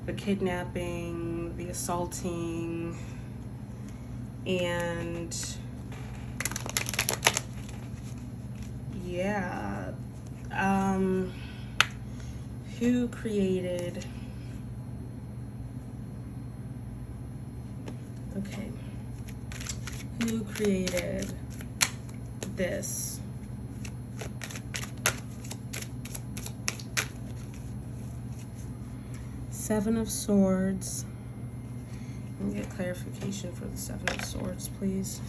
The kidnapping, the assaulting, and yeah. Who created, okay, who created this? Seven of Swords. Let me get clarification for the 7 of Swords, please.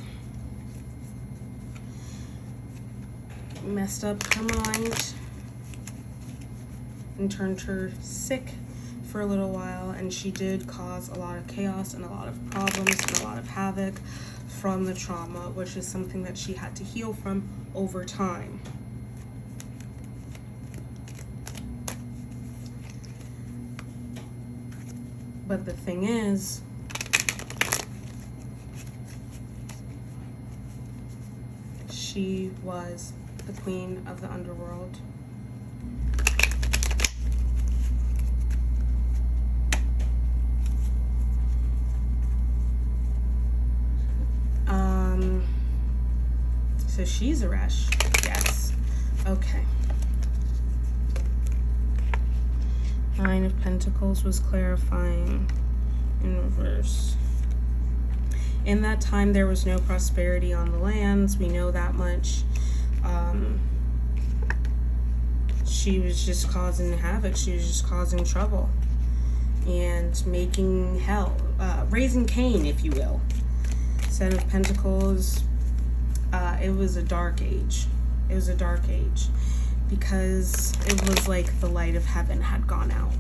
Messed up her mind and turned her sick for a little while, and she did cause a lot of chaos and a lot of problems and a lot of havoc from the trauma, which is something that she had to heal from over time. But the thing is, she was the queen of the underworld. So she's 𝗪𝗪𝗁. Yes. Okay. 9 of Pentacles was clarifying in reverse. In that time, there was no prosperity on the lands. We know that much. She was just causing havoc. She was just causing trouble and making hell, raising Cain, if you will. 7 of Pentacles. It was a dark age. It was a dark age because it was like the light of heaven had gone out.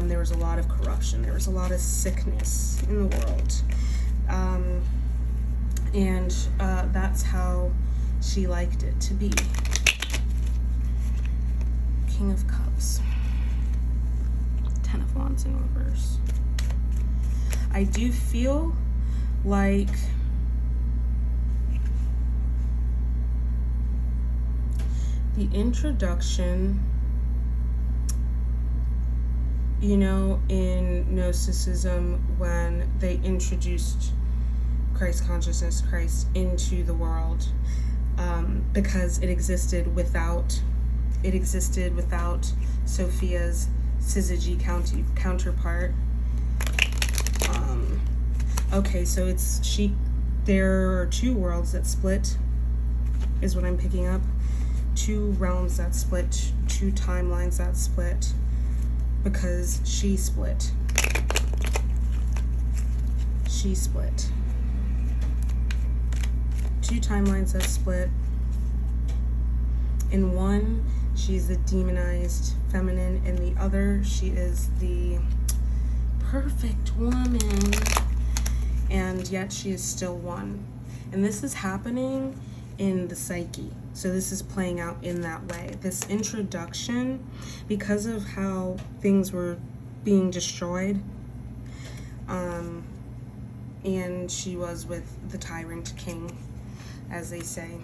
There was a lot of corruption. There was a lot of sickness in the world. And that's how she liked it to be. King of Cups. 10 of Wands in reverse. I do feel like the introduction, you know, in Gnosticism, when they introduced Christ consciousness, Christ into the world, because it existed without Sophia's syzygy counterpart. Okay, so there are two worlds that split, is what I'm picking up. Two realms that split, two timelines that split, because she split. She split. Two timelines that split. In one, she's the demonized feminine. In the other, she is the perfect woman. And yet she is still one. And this is happening in the psyche. So this is playing out in that way. This introduction, because of how things were being destroyed, and she was with the tyrant king, as they say.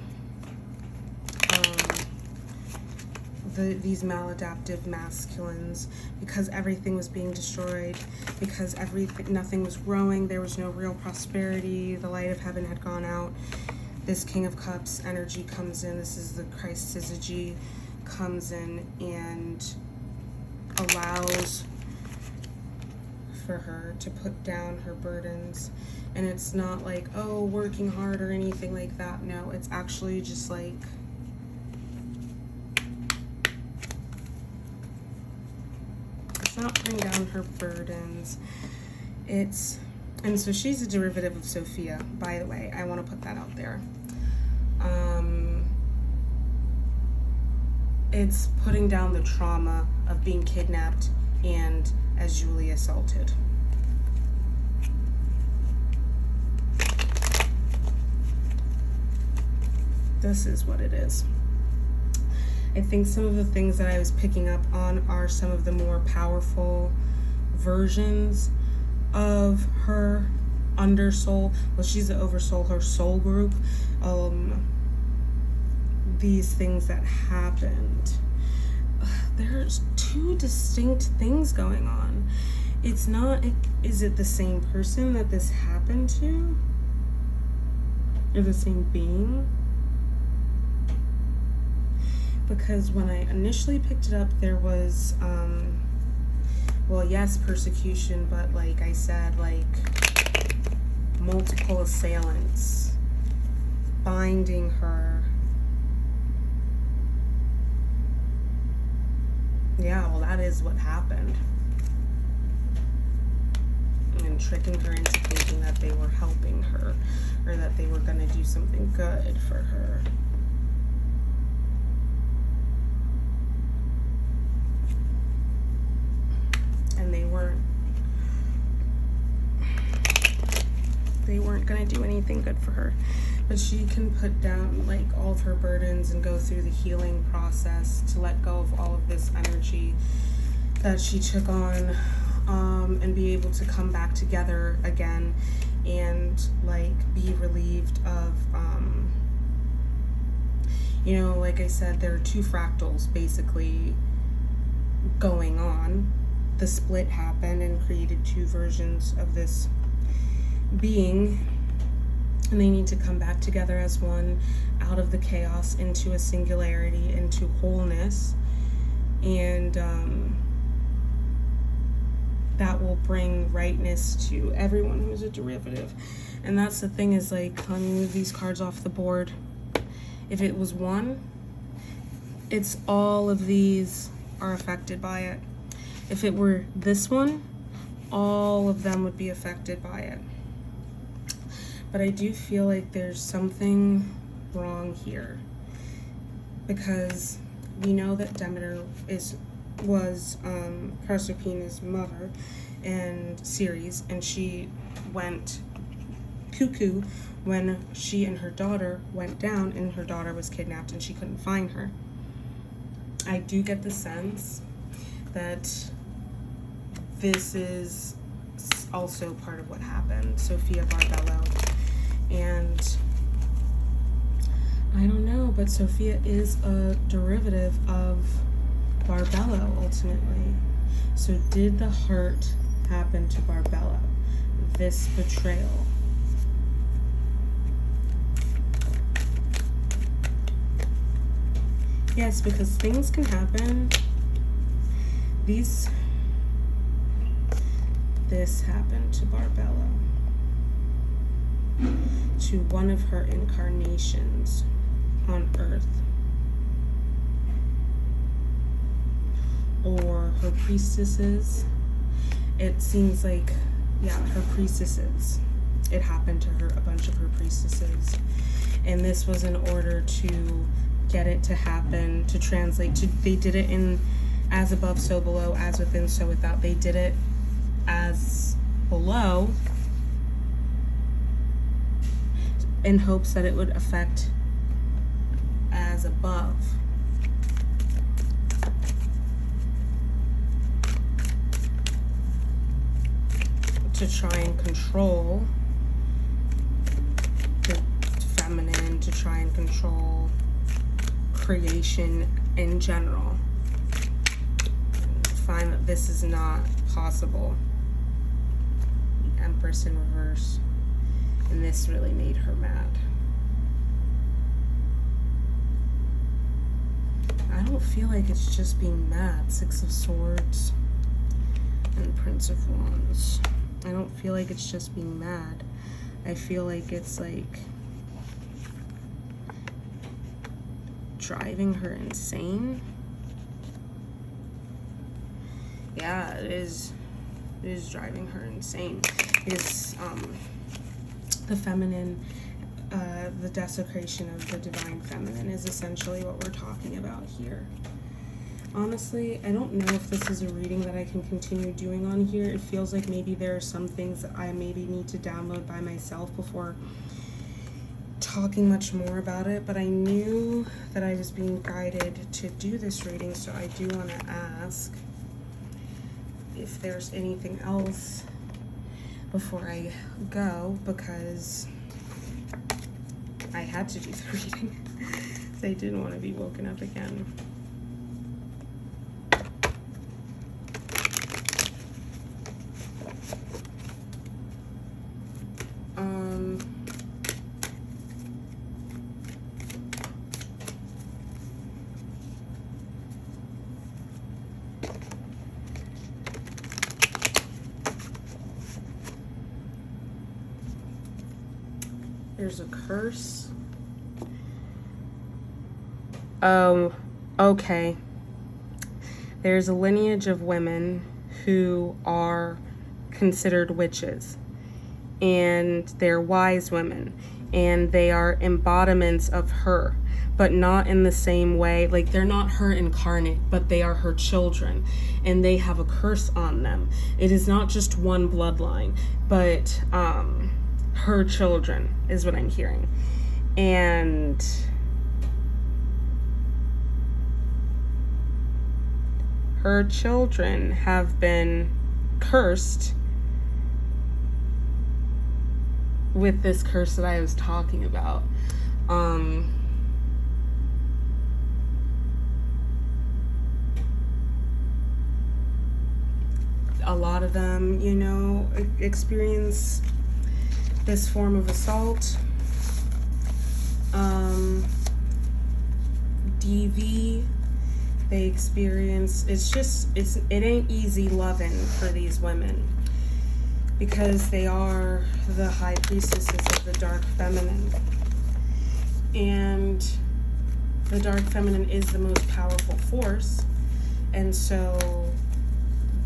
These maladaptive masculines, because everything was being destroyed, because nothing was growing, there was no real prosperity, the light of heaven had gone out. This King of Cups energy comes in. This is the Christ syzygy, comes in and allows for her to put down her burdens. And it's not like, oh, working hard or anything like that. No, it's actually just like, it's not putting down her burdens. And so she's a derivative of Sophia, by the way. I want to put that out there. It's putting down the trauma of being kidnapped and, as Julie, assaulted. This is what it is. I think some of the things that I was picking up on are some of the more powerful versions of her undersoul. Well, she's the oversoul, her soul group. These things that happened. There's two distinct things going on. It's not, is it the same person that this happened to? Or the same being? Because when I initially picked it up, there was, well, yes, persecution, but like I said, like multiple assailants binding her. Yeah, well, that is what happened. And tricking her into thinking that they were helping her, or that they were going to do something good for her. And they weren't going to do anything good for her. But she can put down like all of her burdens and go through the healing process to let go of all of this energy that she took on, and be able to come back together again and like be relieved of, you know, like I said, there are two fractals basically going on. The split happened and created two versions of this being, and they need to come back together as one, out of the chaos into a singularity, into wholeness, and that will bring rightness to everyone who's a derivative. And that's the thing, is like, let me move these cards off the board. If it was one, it's all of these are affected by it. If it were this one, all of them would be affected by it. But I do feel like there's something wrong here, because we know that Demeter was Proserpina's mother and Ceres, and she went cuckoo when she and her daughter went down and her daughter was kidnapped and she couldn't find her. I do get the sense that this is also part of what happened, 𝗪𝗂𝗪𝗂. And I don't know, but Sophia is a derivative of 𝗪𝗂𝗪 ultimately. So did the hurt happen to 𝗪𝗂𝗪? This betrayal. Yes, because things can happen. This happened to 𝗪𝗂𝗪, to one of her incarnations on Earth, or her priestesses. It seems like, yeah, her priestesses. It happened to her, a bunch of her priestesses. And this was in order to get it to happen, to translate. They did it in as above, so below, as within, so without. They did it as below in hopes that it would affect as above. To try and control the feminine, to try and control creation in general. Find that this is not possible. The Empress in reverse. And this really made her mad. I don't feel like it's just being mad. Six of Swords and Prince of Wands. I don't feel like it's just being mad. I feel like it's like driving her insane. Yeah, it is driving her insane. It's the feminine, the desecration of the divine feminine is essentially what we're talking about here. Honestly, I don't know if this is a reading that I can continue doing on here. It feels like maybe there are some things that I maybe need to download by myself before talking much more about it, but I knew that I was being guided to do this reading, so I do want to ask if there's anything else before I go, because I had to do the reading. I didn't want to be woken up again. There's a curse. Oh, okay. There's a lineage of women who are considered witches, and they're wise women, and they are embodiments of her, but not in the same way. Like, they're not her incarnate, but they are her children, and they have a curse on them. It is not just one bloodline, but her children is what I'm hearing. And her children have been cursed with this curse that I was talking about. A lot of them, you know, experience this form of assault. DV, they experience, it ain't easy loving for these women, because they are the high priestesses of the dark feminine, and the dark feminine is the most powerful force. And so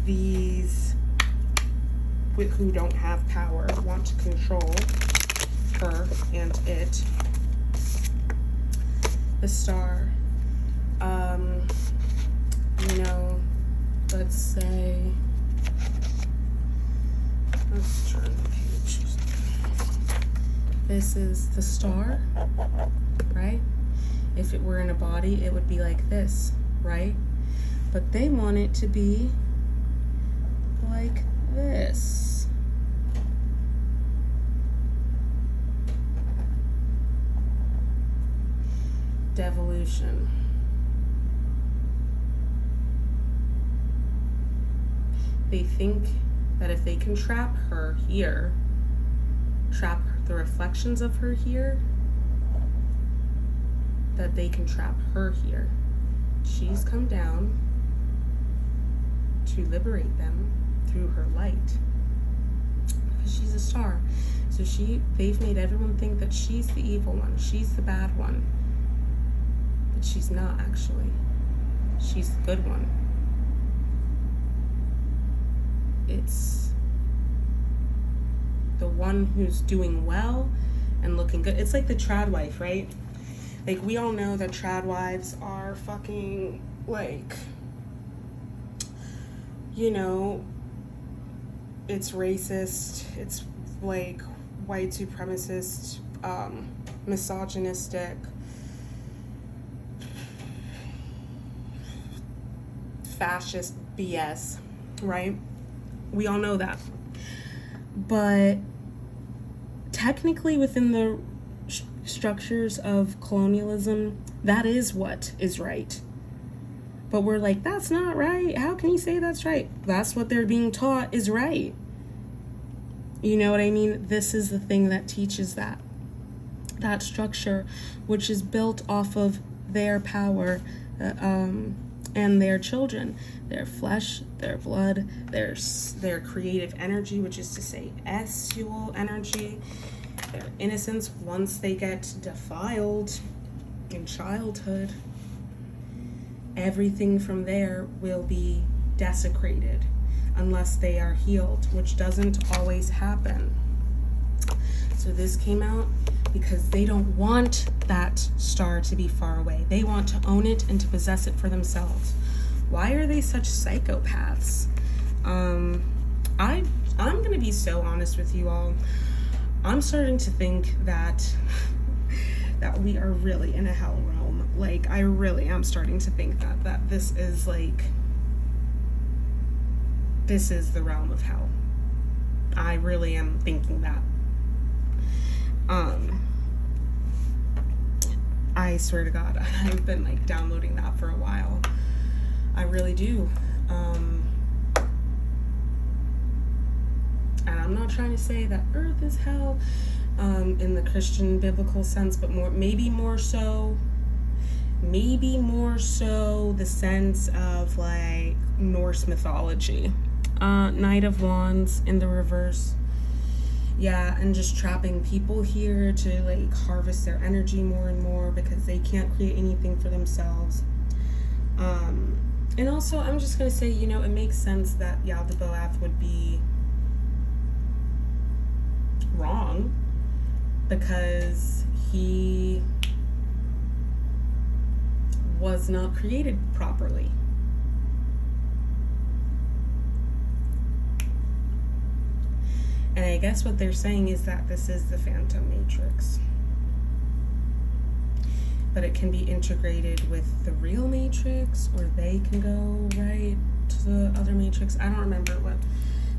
these who don't have power want to control her and it. The Star, you know, let's say, let's turn the page. This is the star, right? If it were in a body, it would be like this, right? But they want it to be like this. Devolution. They think that if they can trap her here, trap the reflections of her here, that they can trap her here. She's come down to liberate them through her light, because she's a star. So they've made everyone think that she's the evil one, she's the bad one, but she's not actually. She's the good one. It's the one who's doing well and looking good. It's like the trad wife, right? Like, we all know that trad wives are fucking, like, you know, it's racist, it's like white supremacist, misogynistic, fascist BS, right? We all know that. But technically, within the structures of colonialism, that is what is right. But we're like, that's not right. How can you say that's right? That's what they're being taught is right. You know what I mean? This is the thing that teaches that structure, which is built off of their power, and their children, their flesh, their blood, their creative energy, which is to say sexual energy, their innocence once they get defiled in childhood. Everything from there will be desecrated unless they are healed, which doesn't always happen. So this came out because they don't want that star to be far away. They want to own it and to possess it for themselves. Why are they such psychopaths? I'm gonna be so honest with you all. I'm starting to think that we are really in a hell realm. Like, I really am starting to think that this is the realm of hell. I really am thinking that. I swear to God, I've been like downloading that for a while. I really do. And I'm not trying to say that Earth is hell in the Christian biblical sense, but maybe more so the sense of like Norse mythology. Knight of Wands in the reverse. Yeah, and just trapping people here to like harvest their energy more and more because they can't create anything for themselves. And also, I'm just going to say, you know, it makes sense that 𝗷𝗵𝗱𝗃 would be wrong because he was not created properly. And I guess what they're saying is that this is the Phantom Matrix. But it can be integrated with the real Matrix, or they can go right to the other Matrix. I don't remember what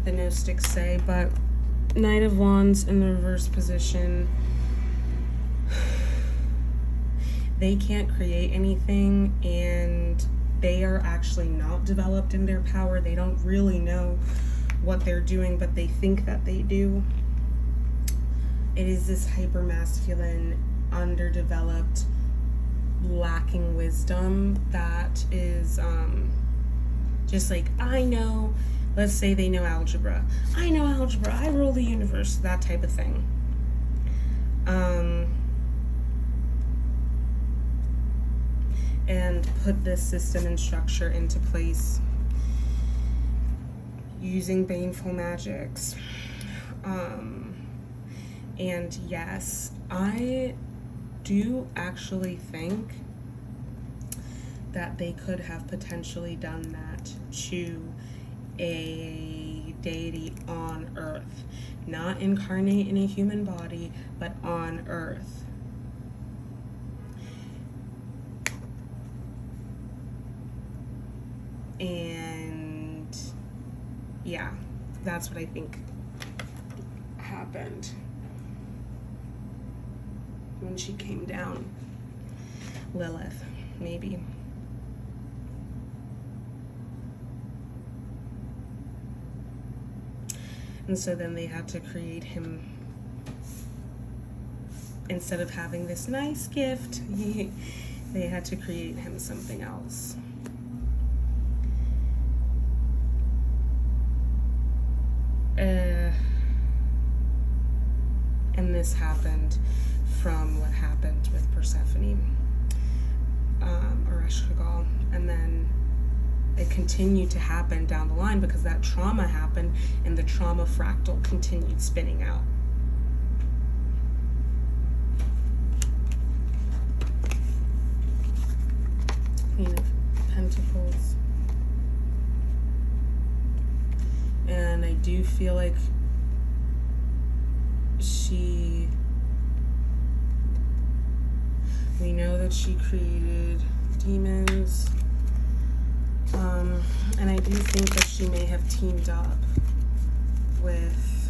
the Gnostics say, but Knight of Wands in the reverse position. They can't create anything, and they are actually not developed in their power. They don't really know what they're doing, but they think that they do. It is this hyper-masculine, underdeveloped, lacking wisdom that is just like, I know, let's say they know algebra. I know algebra, I rule the universe, that type of thing. And put this system and structure into place using baneful magics. And yes, I do actually think that they could have potentially done that to a deity on earth. Not incarnate in a human body, but on earth. And yeah, that's what I think happened when she came down. Lilith, maybe. And so then they had to create him, instead of having this nice gift, they had to create him something else. And this happened from what happened with Persephone, 𝗪ᵗ𝗿𝗄, and then it continued to happen down the line because that trauma happened and the trauma fractal continued spinning out. Queen of Pentacles. And I do feel like we know that she created demons. And I do think that she may have teamed up with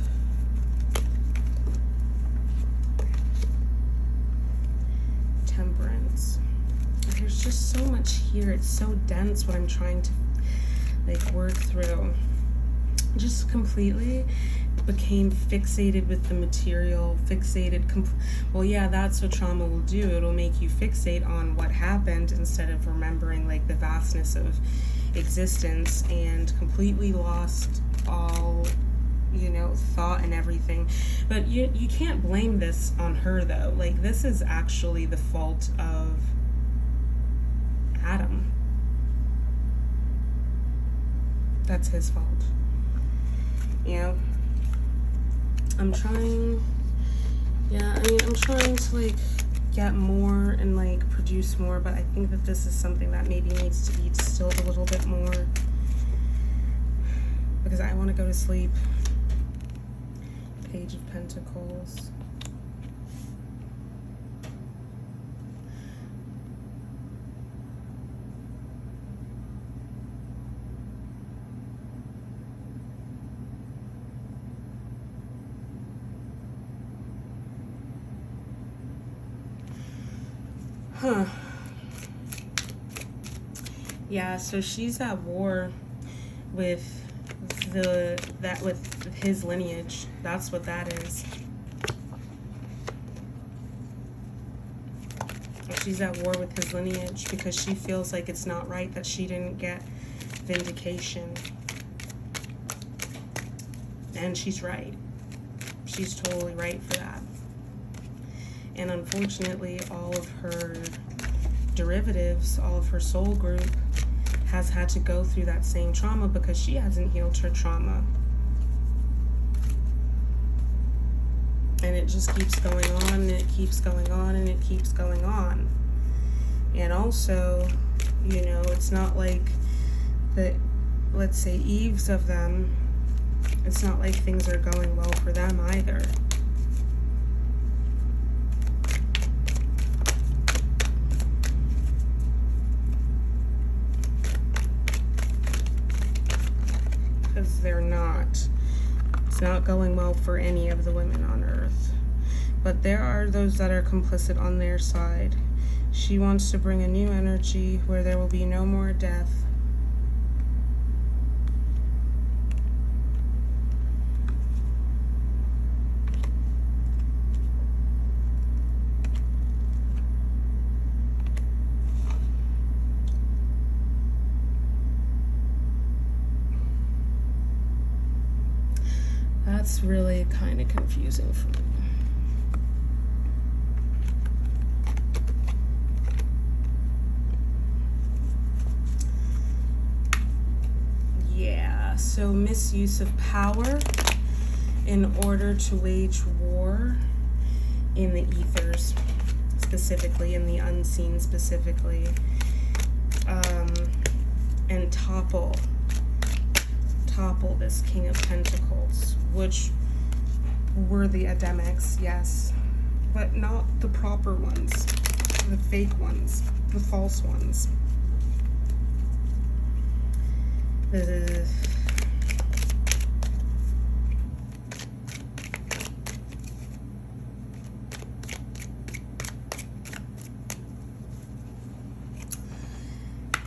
Temperance. There's just so much here. It's so dense what I'm trying to like work through. Just completely became fixated with the material, well, yeah, that's what trauma will do. It'll make you fixate on what happened instead of remembering like the vastness of existence, and completely lost all, you know, thought and everything. But you can't blame this on her though. Like, this is actually the fault of Adam. That's his fault. You know, I'm trying to like get more and like produce more, but I think that this is something that maybe needs to be distilled a little bit more because I want to go to sleep. Page of Pentacles. Huh. Yeah, so she's at war with with his lineage. That's what that is. She's at war with his lineage because she feels like it's not right that she didn't get vindication. And she's right. She's totally right for that. And unfortunately, all of her derivatives, all of her soul group has had to go through that same trauma because she hasn't healed her trauma. And it just keeps going on, and it keeps going on, and it keeps going on. And also, you know, it's not like the, let's say, Eves of them, it's not like things are going well for them either. They're not. It's not going well for any of the women on Earth. But there are those that are complicit on their side. She wants to bring a new energy where there will be no more death. That's really kind of confusing for me. Yeah, so misuse of power in order to wage war in the ethers, specifically, in the unseen specifically, and topple topple this King of Pentacles, which were the Ademics, yes, but not the proper ones, the fake ones, the false ones.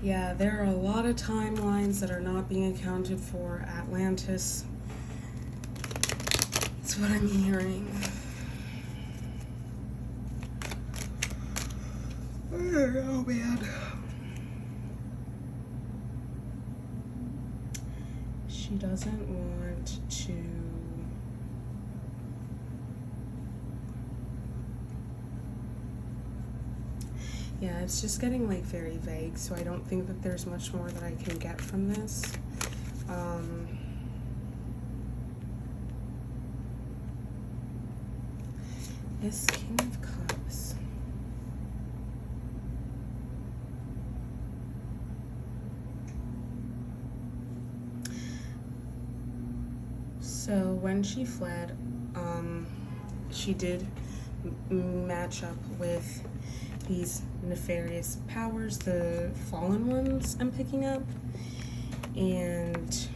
Yeah, there are a lot of timelines that are not being accounted for. Atlantis. That's what I'm hearing. Oh, man. She doesn't want to... Yeah, it's just getting like very vague, so I don't think that there's much more that I can get from this. This King of Cups. So when she fled, she did match up with these nefarious powers, the fallen ones I'm picking up, and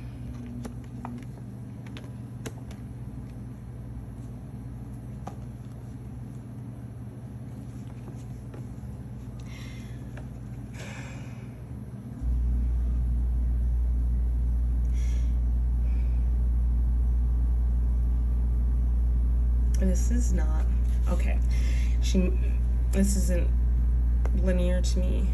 this is not okay. This isn't linear to me,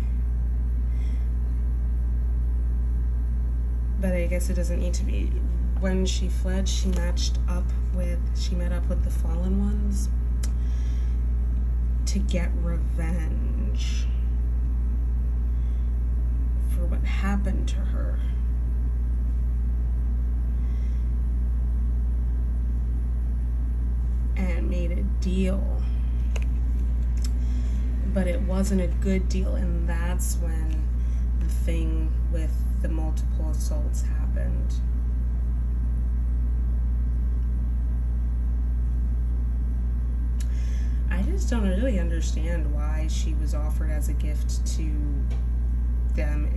but I guess it doesn't need to be. When she fled, she met up with the fallen ones to get revenge for what happened to her. And made a deal, but it wasn't a good deal, and that's when the thing with the multiple assaults happened. I just don't really understand why she was offered as a gift to them,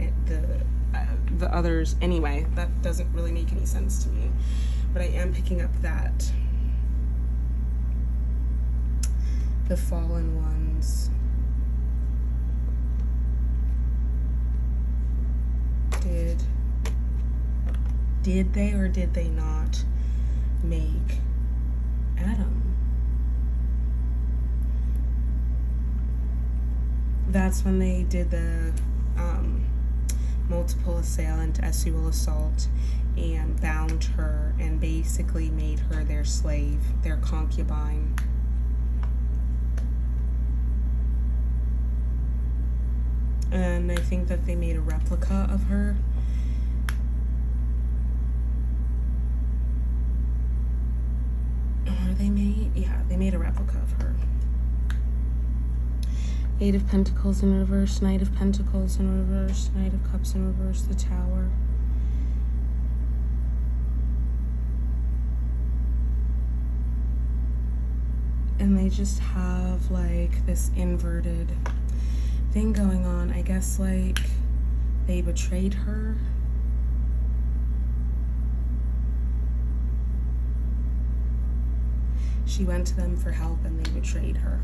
the others. Anyway, that doesn't really make any sense to me, but I am picking up that the fallen ones did they or did they not make Adam? That's when they did the multiple assailant, sexual assault, and bound her and basically made her their slave, their concubine. And I think that they made a replica of her. Or they made a replica of her. Eight of Pentacles in reverse, Knight of Pentacles in reverse, Knight of Cups in reverse, the Tower. And they just have like this inverted thing going on. I guess like they betrayed her. She went to them for help and they betrayed her.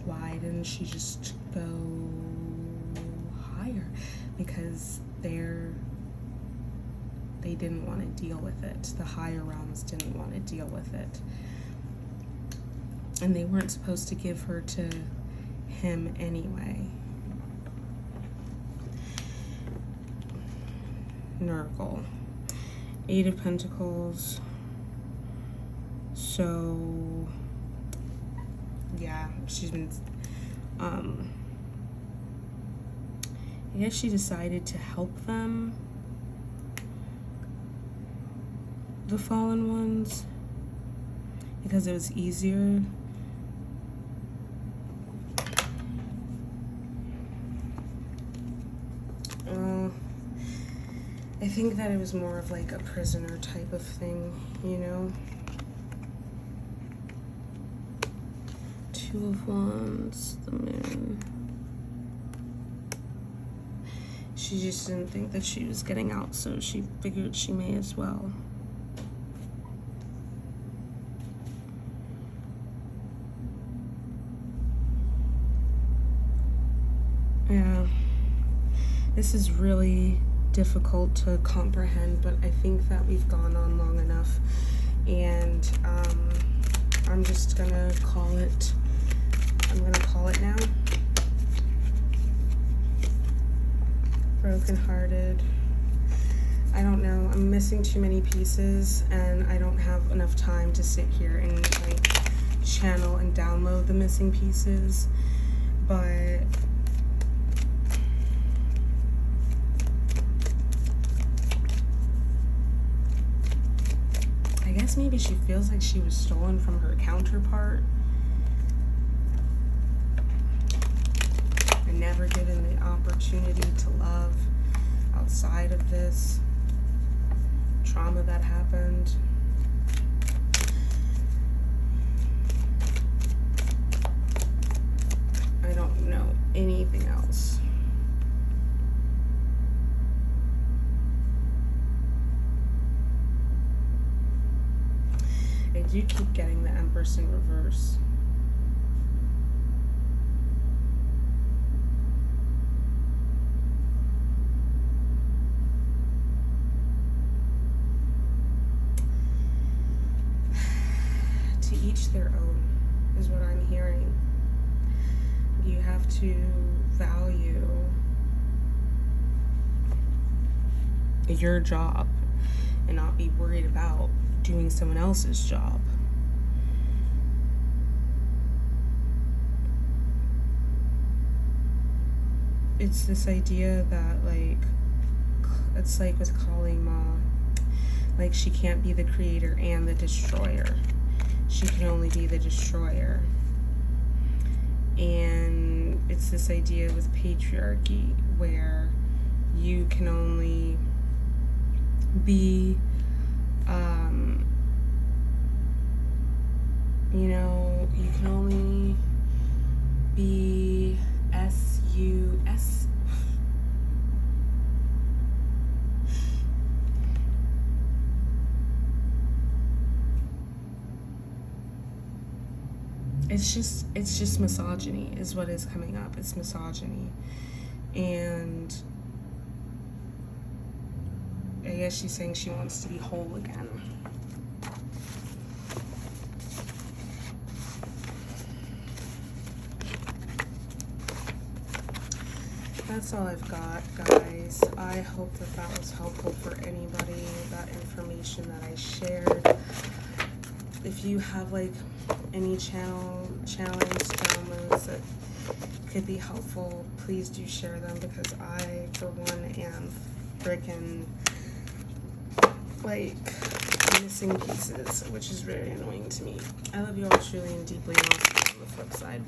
Why didn't she just go higher? Because they didn't want to deal with it. The higher realms didn't want to deal with it. And they weren't supposed to give her to him anyway. Nurgle. Eight of Pentacles. So, yeah, she's been, I guess she decided to help them, the fallen ones, because it was easier. I think that it was more of like a prisoner type of thing, you know? Two of Wands, the Moon. She just didn't think that she was getting out, so she figured she may as well. Yeah, this is really difficult to comprehend, but I think that we've gone on long enough, and I'm just gonna call it. I'm gonna call it now. Brokenhearted. I don't know. I'm missing too many pieces, and I don't have enough time to sit here and like channel and download the missing pieces, but I guess maybe she feels like she was stolen from her counterpart and never given the opportunity to love outside of this trauma that happened. I don't know anything else. I do keep getting the Empress in reverse. To each their own is what I'm hearing. You have to value your job and not be worried about doing someone else's job. It's this idea that, like, it's like with 𝗪𝗪𝗀, like she can't be the creator and the destroyer. She can only be the destroyer. And it's this idea with patriarchy where you can only be, you know, you can only be S-U-S. It's just misogyny is what is coming up. It's misogyny. And I guess she's saying she wants to be whole again. That's all I've got, guys. I hope that that was helpful for anybody, that information that I shared. If you have like any challenge downloads that could be helpful, please do share them, because I, for one, am freaking like missing pieces, which is very annoying to me. I love you all truly and deeply, and I'll see you on the flip side.